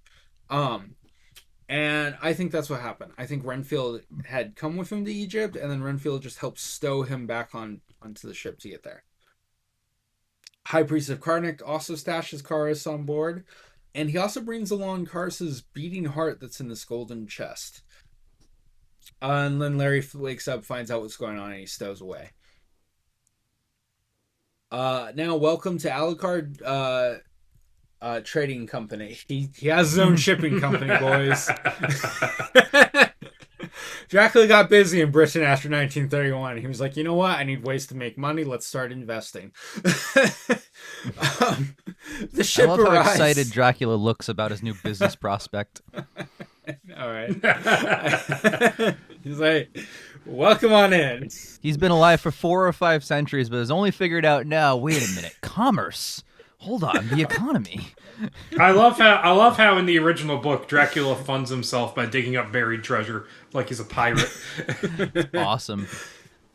And I think that's what happened. I think Renfield had come with him to Egypt, and then Renfield just helped stow him back onto the ship to get there. High Priest of Karnak also stashes Karis on board, and he also brings along Karis's beating heart that's in this golden chest. And then Larry wakes up, finds out what's going on, and he stows away. Now, welcome to Alucard Trading Company. He has his own shipping company, boys. Dracula got busy in Britain after 1931. He was like, you know what? I need ways to make money. Let's start investing. The ship I love how excited Dracula looks about his new business prospect. All right. He's like, welcome on in. He's been alive for 4 or 5 centuries, but has only figured out now, wait a minute, commerce. Hold on, the economy. I love how in the original book Dracula funds himself by digging up buried treasure like he's a pirate. Awesome.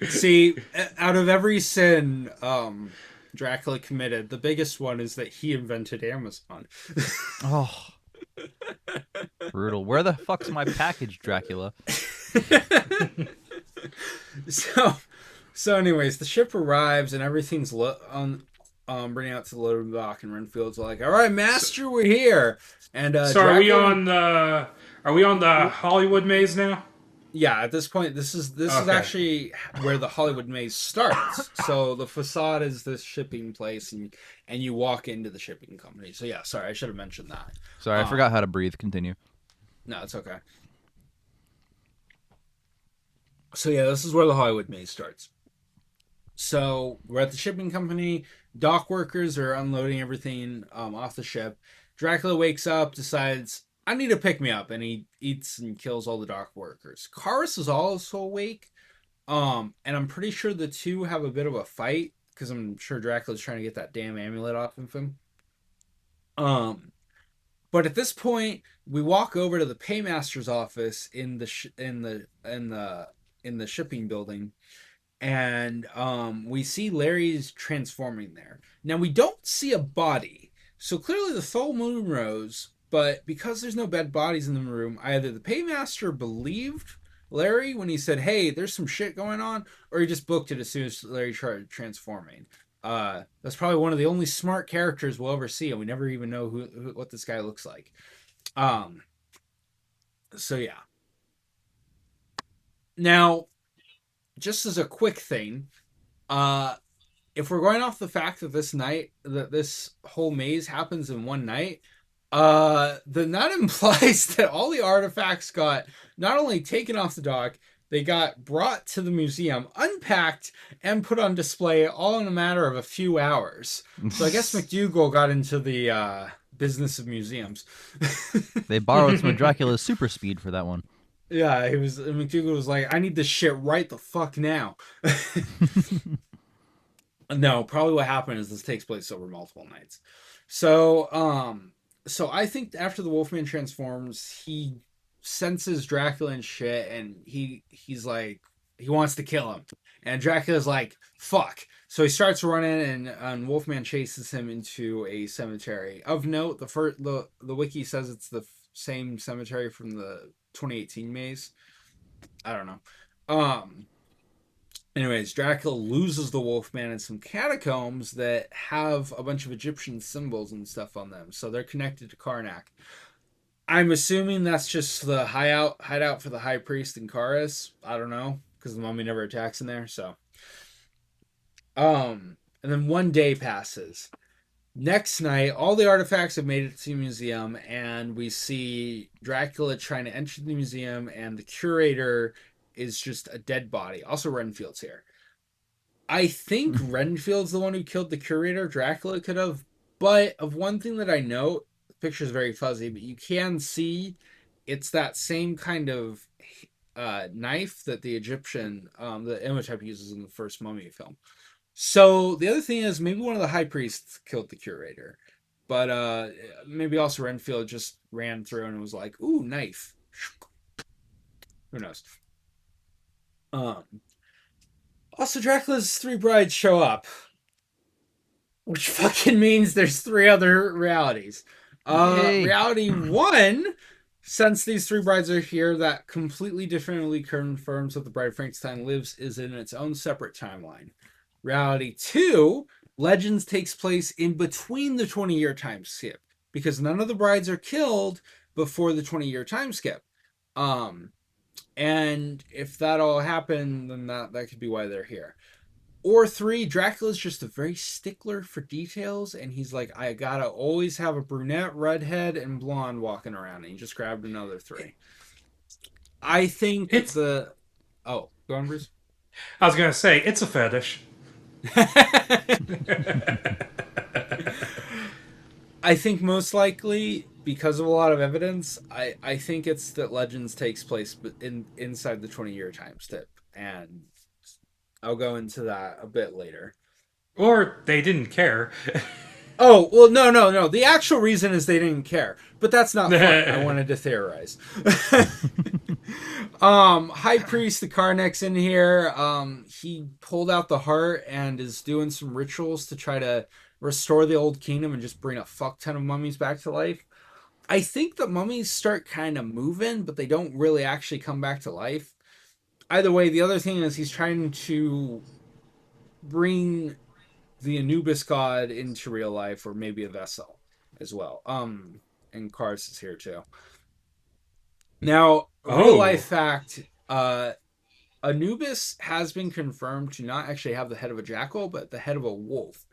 See, out of every sin Dracula committed, the biggest one is that he invented Amazon. Oh. Brutal. Where the fuck's my package, Dracula? So anyways, the ship arrives and everything's bringing out to the loading dock, and Renfield's like, "All right, master, we're here." And so Dracula, are we on the Hollywood maze now? Yeah, at this point, this is actually where the Hollywood maze starts. So the facade is this shipping place, and you walk into the shipping company. So yeah, sorry, I should have mentioned that. Sorry, I forgot how to breathe. Continue. No, it's okay. So yeah, this is where the Hollywood maze starts. So we're at the shipping company. Dock workers are unloading everything off the ship. Dracula wakes up, decides, I need to pick me up, and he eats and kills all the dock workers. Karis is also awake, and I'm pretty sure the two have a bit of a fight, because I'm sure Dracula's trying to get that damn amulet off of him. But at this point, we walk over to the paymaster's office in the shipping building, and we see Larry's transforming there. Now, we don't see a body, so clearly the full moon rose, but because there's no dead bodies in the room, either the paymaster believed Larry when he said, hey, there's some shit going on, or he just booked it as soon as Larry started transforming. That's probably one of the only smart characters we'll ever see, and we never even know what this guy looks like. So yeah. Now, just as a quick thing, if we're going off the fact that this whole maze happens in one night, then that implies that all the artifacts got not only taken off the dock, they got brought to the museum, unpacked, and put on display all in a matter of a few hours. So I guess McDougal got into the business of museums. They borrowed some of Dracula's super speed for that one. Yeah, McDougal was like, I need this shit right the fuck now. No, probably what happened is this takes place over multiple nights. So I think after the Wolfman transforms, he senses Dracula and shit, and he's like, he wants to kill him. And Dracula's like, fuck. So he starts running, and Wolfman chases him into a cemetery. Of note, the wiki says it's the same cemetery from the 2018 maze. I don't know. Anyways, Dracula loses the Wolfman in some catacombs that have a bunch of Egyptian symbols and stuff on them, so they're connected to Karnak. I'm assuming that's just the hideout for the High Priest and Karis. I don't know, because the mummy never attacks in there, so. And then one day passes. Next night, all the artifacts have made it to the museum, and we see Dracula trying to enter the museum, and the curator is just a dead body. Also, Renfield's here. I think Renfield's the one who killed the curator. Dracula could have, but of one thing that I know, the picture's very fuzzy, but you can see it's that same kind of knife that the Egyptian, the Imhotep uses in the first Mummy film. So the other thing is maybe one of the high priests killed the curator, but maybe also Renfield just ran through and was like, "Ooh, knife." Who knows? Also, Dracula's three brides show up, which fucking means there's three other realities. Reality one, since these three brides are here, that completely differently confirms that the Bride of Frankenstein lives is in its own separate timeline. Reality 2, Legends takes place in between the 20-year time skip, because none of the brides are killed before the 20-year time skip. And if that all happened, then that could be why they're here. Or 3, Dracula's just a very stickler for details, and he's like, I gotta always have a brunette, redhead, and blonde walking around, and he just grabbed another 3. I think it's the... Oh, go on, Bruce. I was gonna say, it's a fetish. I think most likely, because of a lot of evidence, I think it's that Legends takes place inside the 20-year time skip, and I'll go into that a bit later. Or they didn't care. Oh, well, no. The actual reason is they didn't care, but that's not fun. I wanted to theorize. High Priest, the Karnak's in here. He pulled out the heart and is doing some rituals to try to restore the old kingdom and just bring a fuck ton of mummies back to life. I think the mummies start kind of moving, but they don't really actually come back to life. Either way, the other thing is he's trying to bring the Anubis god into real life, or maybe a vessel as well. And Karis is here too. Now, real life fact, Anubis has been confirmed to not actually have the head of a jackal, but the head of a wolf.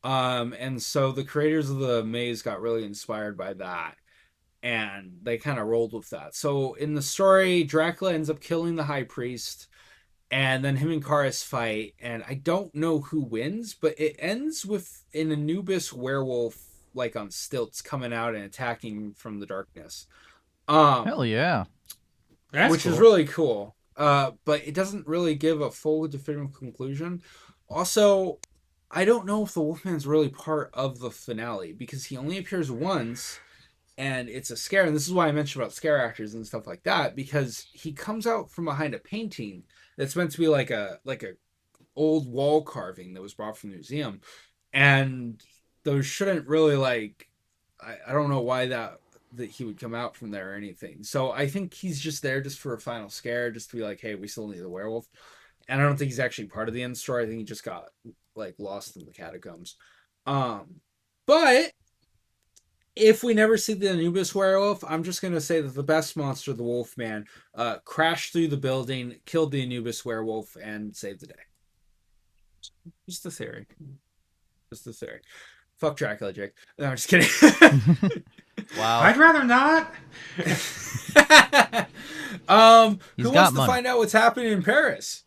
And so the creators of the maze got really inspired by that, and they kind of rolled with that. So in the story, Dracula ends up killing the high priest, and then him and Karis fight, and I don't know who wins, but it ends with an Anubis werewolf, like on stilts, coming out and attacking from the darkness. Hell yeah. That's which cool. Is really cool. But it doesn't really give a full definitive conclusion. Also, I don't know if the Wolfman's really part of the finale, because he only appears once, and it's a scare. And this is why I mentioned about scare actors and stuff like that, because he comes out from behind a painting that's meant to be like a old wall carving that was brought from the museum, and those shouldn't really I don't know why that he would come out from there or anything. So I think he's just there just for a final scare, just to be like, hey, we still need the werewolf. And I don't think he's actually part of the end story. I think he just got lost in the catacombs. But if we never see the Anubis werewolf, I'm just going to say that the best monster, the Wolfman, crashed through the building, killed the Anubis werewolf, and saved the day. Just a theory. Fuck Dracula, Jake. No, I'm just kidding. Wow. I'd rather not. Who wants to find out what's happening in Paris?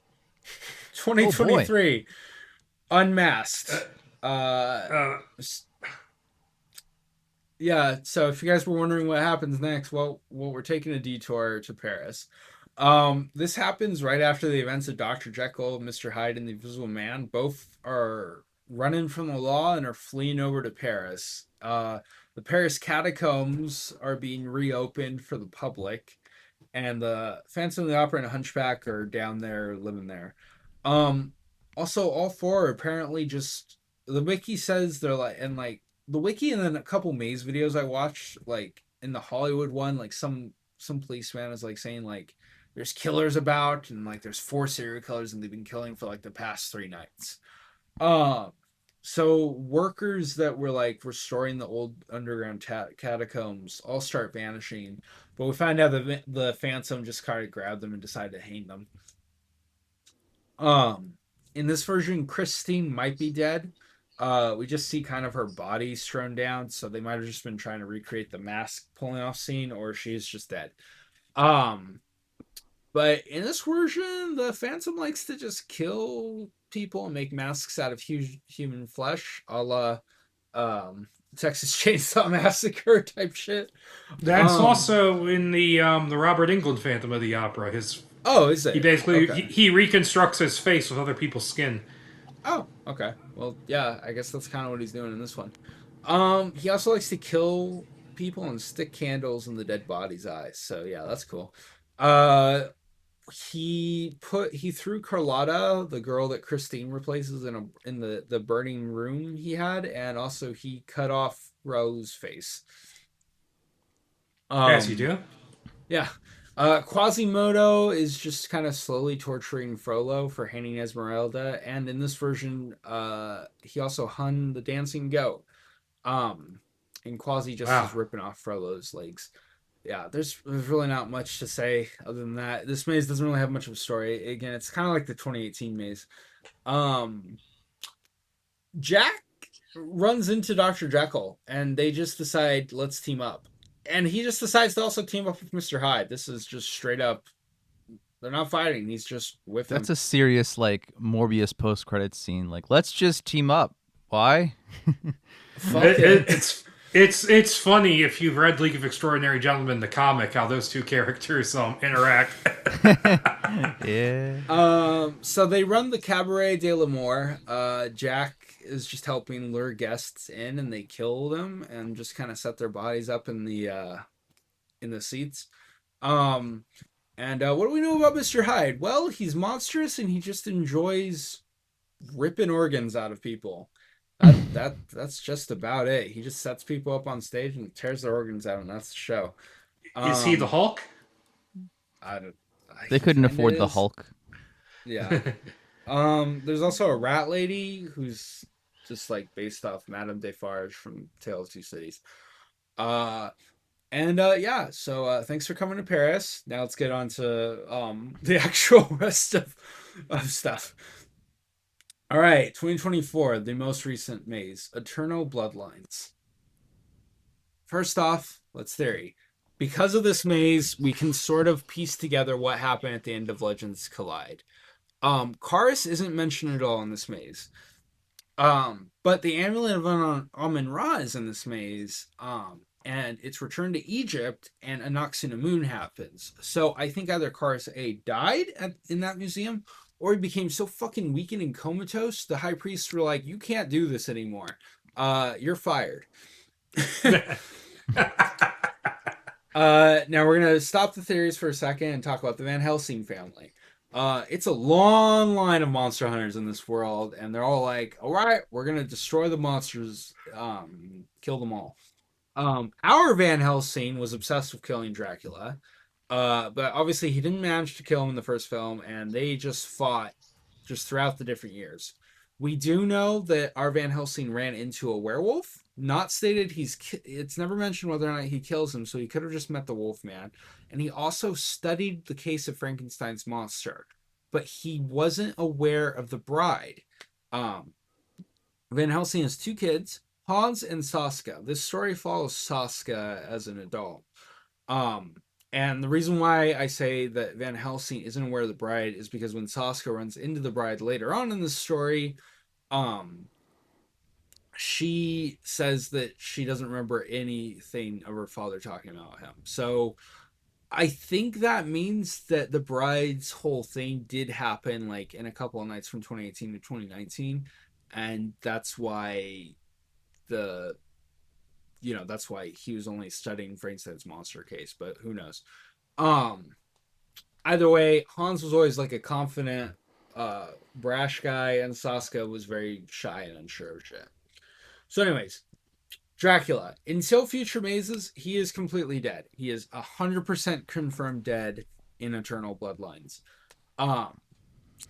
2023. Unmasked. Yeah, so if you guys were wondering what happens next, well, we're taking a detour to Paris. This happens right after the events of Dr. Jekyll, Mr. Hyde, and the Invisible Man. Both are running from the law and are fleeing over to Paris. The Paris catacombs are being reopened for the public, and the Phantom of the Opera and Hunchback are down there, living there. Also, all four are apparently just... The wiki says they're the wiki, and then a couple maze videos I watched, in the Hollywood one, some some policeman is like saying like there's killers about, and like there's 4 serial killers and they've been killing for like the past 3 nights. Uh, so workers that were like restoring the old underground catacombs all start vanishing, but we find out that the Phantom just kind of grabbed them and decided to hang them. Um, in this version, Christine might be dead. We just see kind of her body strewn down, so they might have just been trying to recreate the mask pulling off scene, or she's just dead. Um, but in this version, the Phantom likes to just kill people and make masks out of huge human flesh, a la Texas Chainsaw Massacre type shit. That's also in the Robert Englund Phantom of the Opera. His Oh, is he it? basically Okay. he reconstructs his face with other people's skin. Oh, okay. Well, yeah, I guess that's kind of what he's doing in this one. He also likes to kill people and stick candles in the dead body's eyes. So yeah, that's cool. Uh, he threw Carlotta, the girl that Christine replaces, in the burning room he had, and also he cut off Raul's face. As you do. Yeah. Quasimodo is just kind of slowly torturing Frollo for hanging Esmeralda, and in this version, he also hung the dancing goat. And Quasi just is ripping off Frollo's legs. Yeah, there's really not much to say other than that. This maze doesn't really have much of a story. Again, it's kind of like the 2018 maze. Jack runs into Dr. Jekyll, and they just decide, let's team up. And he just decides to also team up with Mr. Hyde. This is just straight up. They're not fighting. He's just with him. That's a serious, like, Morbius post-credits scene. Like, let's just team up. Why? It's funny if you've read League of Extraordinary Gentlemen, the comic, how those two characters interact. Yeah. So they run the Cabaret de l'Amour. Jack is just helping lure guests in, and they kill them and just kind of set their bodies up in the seats. And what do we know about Mr. Hyde? Well, he's monstrous and he just enjoys ripping organs out of people. That's just about it. He just sets people up on stage and tears their organs out, and that's the show. Is he the Hulk? They couldn't afford the Hulk. Yeah. There's also a rat lady who's just like based off Madame Defarge from Tale of Two Cities. Yeah, so thanks for coming to Paris. Now let's get on to the actual rest of stuff. All right, 2024, the most recent maze, Eternal Bloodlines. First off, let's theory. Because of this maze, we can sort of piece together what happened at the end of Legends Collide. Karis isn't mentioned at all in this maze. But the Amulet of Amun-Ra is in this maze, and it's returned to Egypt, and Anoxina Moon happens. So I think either Karis A died in that museum, or he became so fucking weakened and comatose, the high priests were like, you can't do this anymore. You're fired. Now we're going to stop the theories for a second and talk about the Van Helsing family. It's a long line of monster hunters in this world, and they're all like, all right, we're going to destroy the monsters, kill them all. Our Van Helsing was obsessed with killing Dracula. But obviously he didn't manage to kill him in the first film, and they just fought just throughout the different years. We do know that our Van Helsing ran into a werewolf. Not stated it's never mentioned whether or not he kills him, so he could have just met the Wolfman. And he also studied the case of Frankenstein's monster, but he wasn't aware of the bride. Van Helsing has 2 kids, Hans and Saska. This story follows Saska as an adult. And the reason why I say that Van Helsing isn't aware of the bride is because when Saska runs into the bride later on in the story, she says that she doesn't remember anything of her father talking about him. So I think that means that the bride's whole thing did happen like in a couple of nights from 2018 to 2019, and that's why that's why he was only studying Frankenstein's monster case, but who knows. Either way, Hans was always like a confident, brash guy, and Saska was very shy and unsure of shit. So anyways, Dracula. Until future mazes, he is completely dead. He is 100% confirmed dead in Eternal Bloodlines. Um,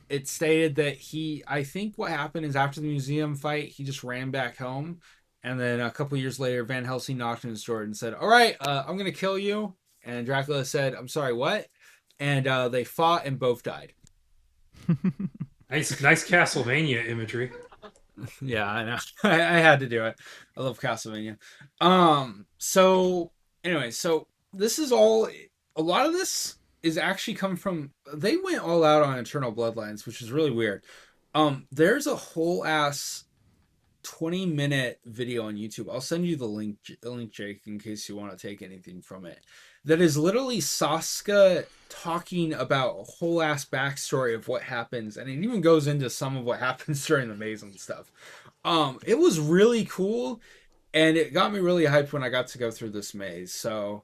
it stated that I think what happened is after the museum fight, he just ran back home. And then a couple years later, Van Helsing knocked on his door and said, "All right, I'm going to kill you." And Dracula said, "I'm sorry, what?" And they fought and both died. Nice Castlevania imagery. Yeah, I know. I had to do it. I love Castlevania. So anyway, so this is all. A lot of this is actually come from. They went all out on Eternal Bloodlines, which is really weird. There's a whole ass 20-minute video on YouTube. I'll send you the link, Jake, in case you want to take anything from it. That is literally Saskia talking about a whole ass backstory of what happens, and it even goes into some of what happens during the maze and stuff. It was really cool, and it got me really hyped when I got to go through this maze. So,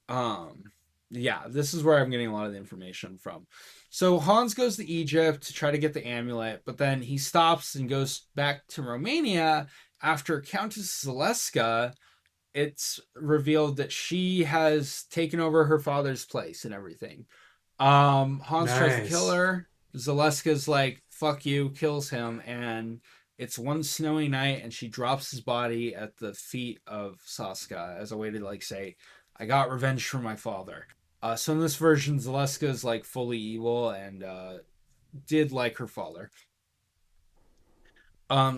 yeah, this is where I'm getting a lot of the information from. So Hans goes to Egypt to try to get the amulet, but then he stops and goes back to Romania after Countess Zaleska. It's revealed that she has taken over her father's place and everything. Hans tries to kill her. Zaleska's like, "Fuck you," kills him, and it's one snowy night, and she drops his body at the feet of Saskia as a way to like say, "I got revenge for my father." So in this version, Zaleska is like fully evil and did like her father.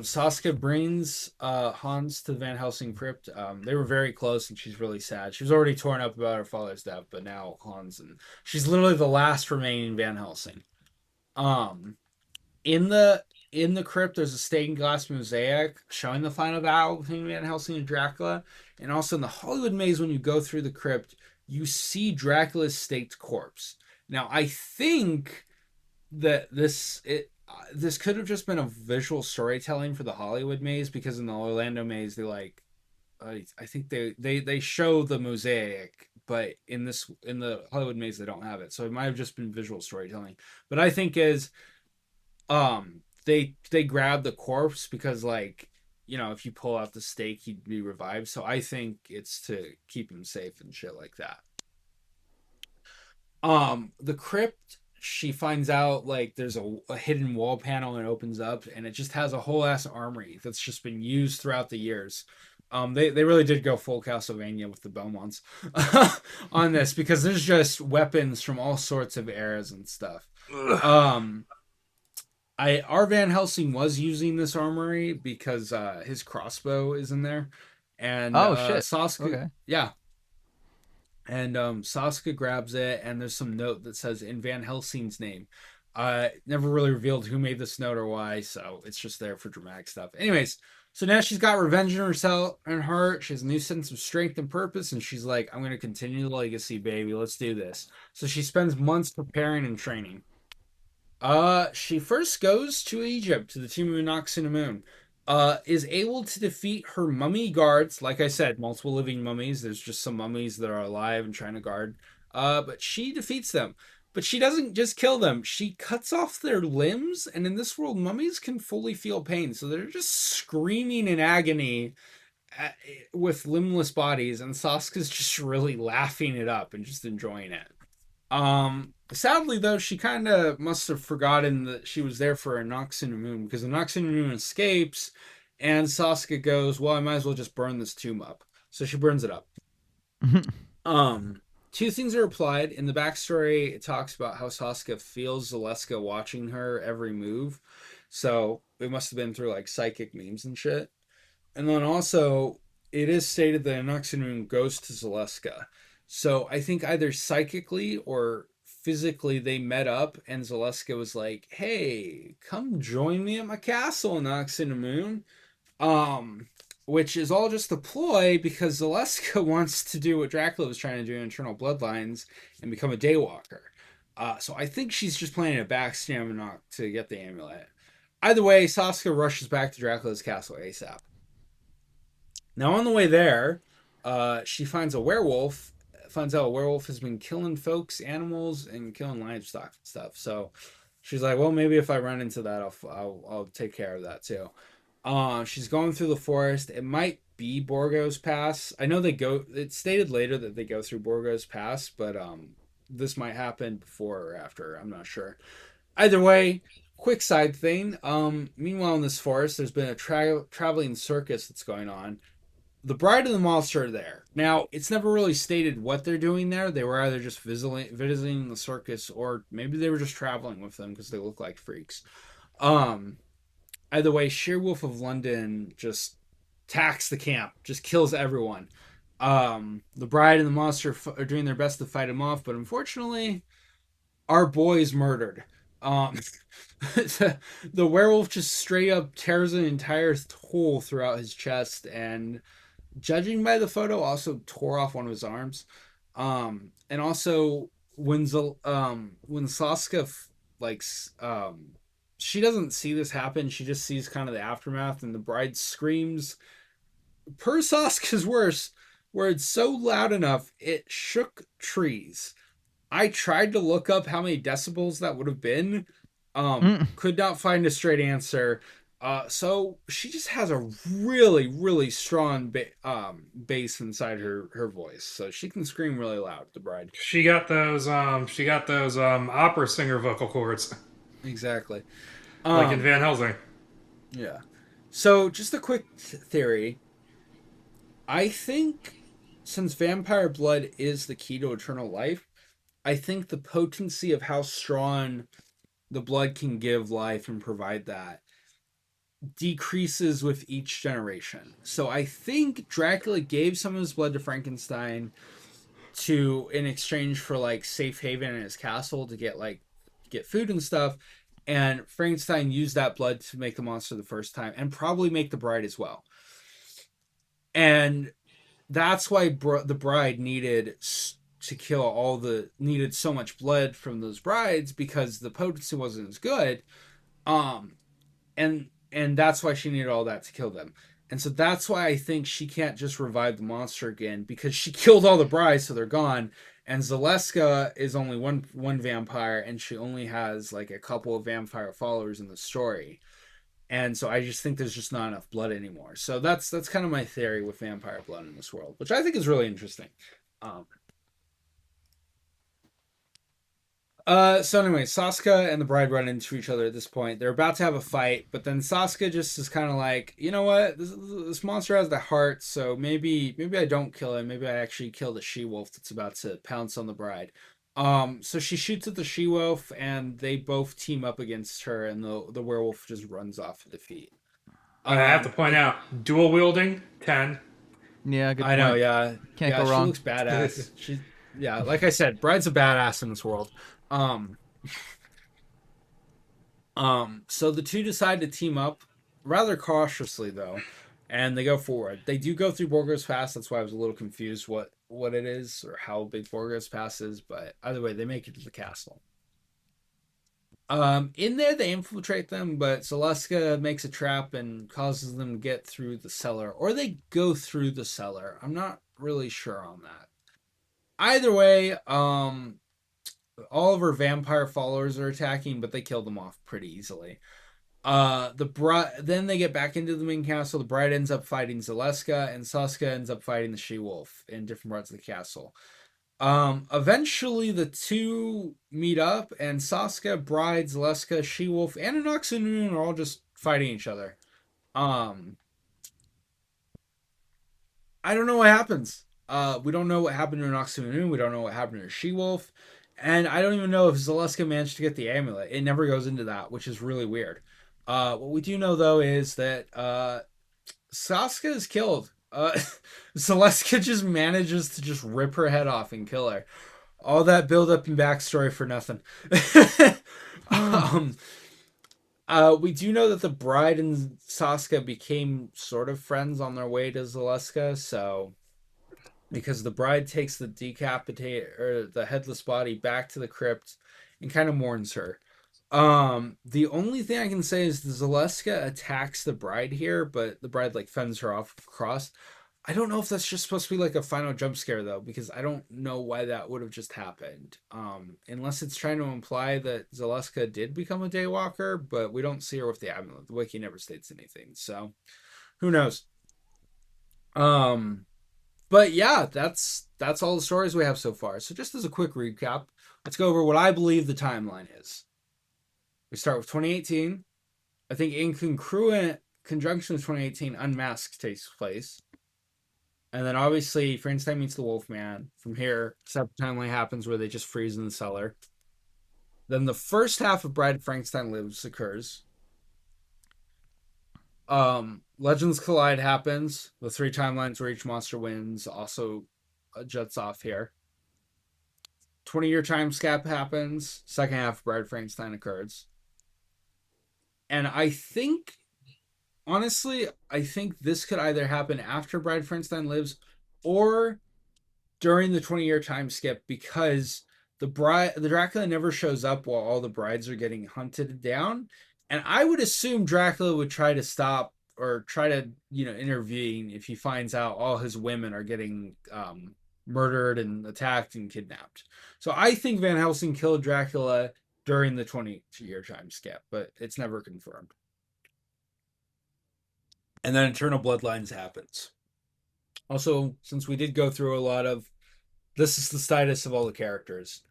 Saskia brings Hans to the Van Helsing crypt. They were very close, and she's really sad. She was already torn up about her father's death, but now Hans, and she's literally the last remaining Van Helsing. Um, in the crypt, there's a stained glass mosaic showing the final battle between Van Helsing and Dracula, and also in the Hollywood maze, when you go through the crypt, you see Dracula's staked corpse. Now, I think that this could have just been a visual storytelling for the Hollywood maze, because in the Orlando maze I think they show the mosaic, but in the Hollywood maze they don't have it, so it might have just been visual storytelling. But I think is they grab the corpse because, like, if you pull out the stake he'd be revived, so I think it's to keep him safe and shit like that. The crypt, she finds out like there's a hidden wall panel, and it opens up, and it just has a whole ass armory that's just been used throughout the years. They really did go full Castlevania with the Belmonts on this, because there's just weapons from all sorts of eras and stuff. Our Van Helsing was using this armory because his crossbow is in there, and shit, Saskia, okay. Yeah. And Saskia grabs it, and there's some note that says in Van Helsing's name. Never really revealed who made this note or why, so it's just there for dramatic stuff. Anyways, so now she's got revenge in herself and her. She has a new sense of strength and purpose, and she's like, "I'm going to continue the legacy, baby. Let's do this." So she spends months preparing and training. She first goes to Egypt, to the tomb of Noxinamun. Is able to defeat her mummy guards. Like I said, multiple living mummies. There's just some mummies that are alive and trying to guard. But she defeats them. But she doesn't just kill them. She cuts off their limbs. And in this world, mummies can fully feel pain. So they're just screaming in agony with limbless bodies. And Saskia's just really laughing it up and just enjoying it. Sadly though, she kind of must have forgotten that she was there for a Noxinamun, because the Noxinamun escapes, and Saskia goes, "Well, I might as well just burn this tomb up." So she burns it up. Two things are applied in the backstory. It talks about how Saskia feels Zaleska watching her every move, so it must have been through like psychic memes and shit. And then also, it is stated that Noxinamun goes to Zaleska. So I think either psychically or physically they met up, and Zaleska was like, "Hey, come join me at my castle, Noxinamun." Which is all just a ploy, because Zaleska wants to do what Dracula was trying to do in Eternal Bloodlines and become a daywalker. So I think she's just planning a backstab knock to get the amulet. Either way, Saskia rushes back to Dracula's castle ASAP. Now on the way there, she finds out a werewolf has been killing folks, animals, and killing livestock and stuff. So she's like, "Well, maybe if I run into that, I'll take care of that too." She's going through the forest. It might be Borgo's Pass. I know they go. It's stated later that they go through Borgo's Pass, but this might happen before or after. I'm not sure. Either way, quick side thing. Meanwhile, in this forest, there's been a traveling circus that's going on. The bride and the monster are there. Now, it's never really stated what they're doing there. They were either just visiting the circus, or maybe they were just traveling with them because they look like freaks. Um, Either way, Sheerwolf of London just attacks the camp, just kills everyone. The bride and the monster are doing their best to fight him off, but unfortunately, our boy is murdered. Um, the werewolf just straight up tears an entire hole throughout his chest, and judging by the photo, also tore off one of his arms. And also when Saska like she doesn't see this happen, she just sees kind of the aftermath, and the bride screams, per Saska's words, so loud enough it shook trees. I tried to look up how many decibels that would have been. Could not find a straight answer. So she just has a really, really strong bass inside her voice, so she can scream really loud. The bride. She got those. She got those opera singer vocal cords, Exactly. like in Van Helsing. Yeah. So just a quick theory. I think since vampire blood is the key to eternal life, I think the potency of how strong the blood can give life and provide that decreases with each generation. So I think Dracula gave some of his blood to Frankenstein in exchange for like safe haven in his castle to get food and stuff. And Frankenstein used that blood to make the monster the first time, and probably make the bride as well. And that's why the bride needed so much blood from those brides, because the potency wasn't as good. And that's why she needed all that to kill them. And so that's why I think she can't just revive the monster again, because she killed all the brides, so they're gone. And Zaleska is only one vampire, and she only has like a couple of vampire followers in the story. And so I just think there's just not enough blood anymore. So that's kind of my theory with vampire blood in this world, which I think is really interesting. So anyway, Saska and the bride run into each other at this point. They're about to have a fight, but then Saska just is kind of like, you know what? This monster has the heart, so maybe I don't kill him. Maybe I actually kill the she-wolf that's about to pounce on the bride. So she shoots at the she-wolf, and they both team up against her, and the werewolf just runs off in defeat. I have to point out, dual wielding 10. Yeah, good I point. know. Yeah, Can't go wrong. She looks badass. Yeah, like I said, bride's a badass in this world. So the two decide to team up rather cautiously though, and they go forward. They do go through Borgo's Pass. That's why I was a little confused what it is or how big Borgo's Pass is, but either way, they make it to the castle. In there they infiltrate them, but Zaleska makes a trap and causes them to get through the cellar, or they go through the cellar. I'm not really sure on that. Either way, all of her vampire followers are attacking, but they kill them off pretty easily. Then they get back into the main castle. The bride ends up fighting Zaleska, and Saska ends up fighting the she-wolf in different parts of the castle. Eventually the two meet up, and Saska, bride, Zaleska, she-wolf, and Anoxanoon are all just fighting each other. I don't know what happens. We don't know what happened to Anoxanoon. We don't know what happened to she-wolf. And I don't even know if Zaleska managed to get the amulet. It never goes into that, which is really weird. What we do know, though, is that Saska is killed. Zaleska just manages to just rip her head off and kill her. All that build-up and backstory for nothing. We do know that the bride and Saska became sort of friends on their way to Zaleska, so... because the bride takes the the headless body back to the crypt and kind of mourns her. The only thing I can say is the Zaleska attacks the bride here, but the bride like fends her off across. I don't know if that's just supposed to be like a final jump scare though, because I don't know why that would have just happened. Unless it's trying to imply that Zaleska did become a daywalker, but we don't see her with the amulet. The wiki never states anything, so who knows? But yeah, that's all the stories we have so far. So just as a quick recap, let's go over what I believe the timeline is. We start with 2018. I think in congruent conjunction with 2018, Unmasked takes place. And then obviously Frankenstein meets the Wolfman. From here, separate timeline happens where they just freeze in the cellar. Then the first half of Bride of Frankenstein Lives occurs. Legends Collide happens. The 3 timelines where each monster wins also jets off here. 20-year time skip happens. Second half of Bride of Frankenstein occurs. And I think, honestly, I think this could either happen after Bride of Frankenstein Lives or during the 20-year time skip, because the Dracula never shows up while all the brides are getting hunted down. And I would assume Dracula would try to stop or try to, intervene if he finds out all his women are getting murdered and attacked and kidnapped. So I think Van Helsing killed Dracula during the 20-year time skip, but it's never confirmed. And then Eternal Bloodlines happens. Also, since we did go through a lot of, this is the status of all the characters,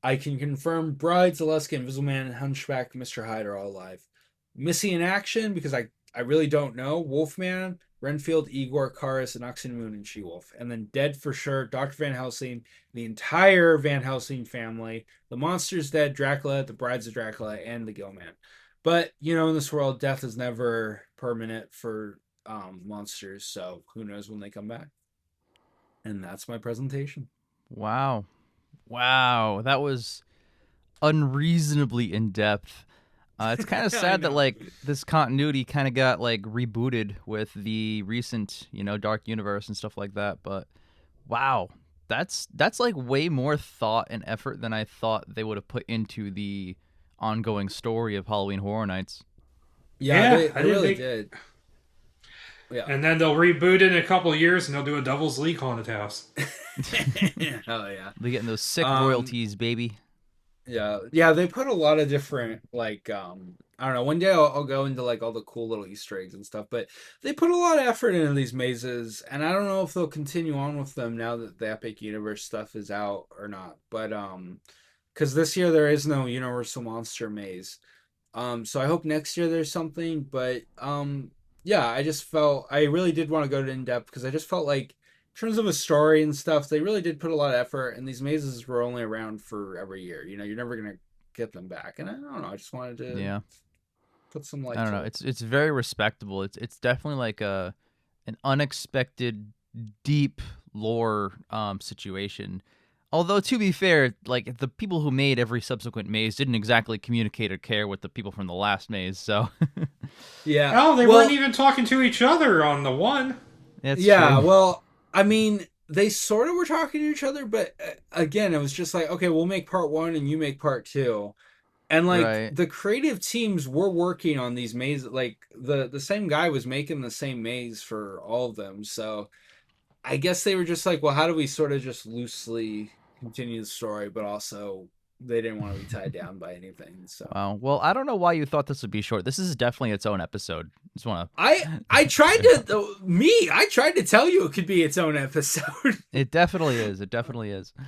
I can confirm Bride, Zaleska, Invisible Man, and Hunchback Mr. Hyde are all alive. Missing in action, because I really don't know, Wolfman, Renfield, Igor, Karis, and Oxymoon, and She-Wolf. And then dead for sure, Dr. Van Helsing, the entire Van Helsing family, the monster's dead, Dracula, the brides of Dracula, and the Gillman. But, in this world, death is never permanent for monsters, so who knows when they come back. And that's my presentation. Wow, that was unreasonably in depth. It's kind of sad that like this continuity kind of got like rebooted with the recent, Dark Universe and stuff like that. But wow, that's like way more thought and effort than I thought they would have put into the ongoing story of Halloween Horror Nights. Yeah, they really did. Yeah. And then they'll reboot it in a couple of years and they'll do a Devil's League haunted house. Hell yeah. They're getting those sick royalties, baby. Yeah, they put a lot of different, like, I don't know, one day I'll go into, like, all the cool little Easter eggs and stuff, but they put a lot of effort into these mazes, and I don't know if they'll continue on with them now that the Epic Universe stuff is out or not, but, because this year there is no Universal Monster Maze, so I hope next year there's something, but, yeah, I really did want to go to in-depth, because I just felt like, in terms of a story and stuff, they really did put a lot of effort, and these mazes were only around for every year. You're never gonna get them back, and I don't know. I just wanted to put some light. I don't know. It's very respectable. It's definitely like an unexpected, deep lore situation. Although to be fair, like the people who made every subsequent maze didn't exactly communicate or care with the people from the last maze. So yeah. Oh, they weren't even talking to each other on the one. True. Well. I mean, they sort of were talking to each other, but again, it was just like, okay, we'll make part 1 and you make part 2. And like the creative teams were working on these mazes, like the same guy was making the same maze for all of them. So I guess they were just like, well, how do we sort of just loosely continue the story, but also they didn't want to be tied down by anything. So well, I don't know why you thought this would be short. This is definitely its own episode. Just want to. I tried to tell you it could be its own episode. It definitely is.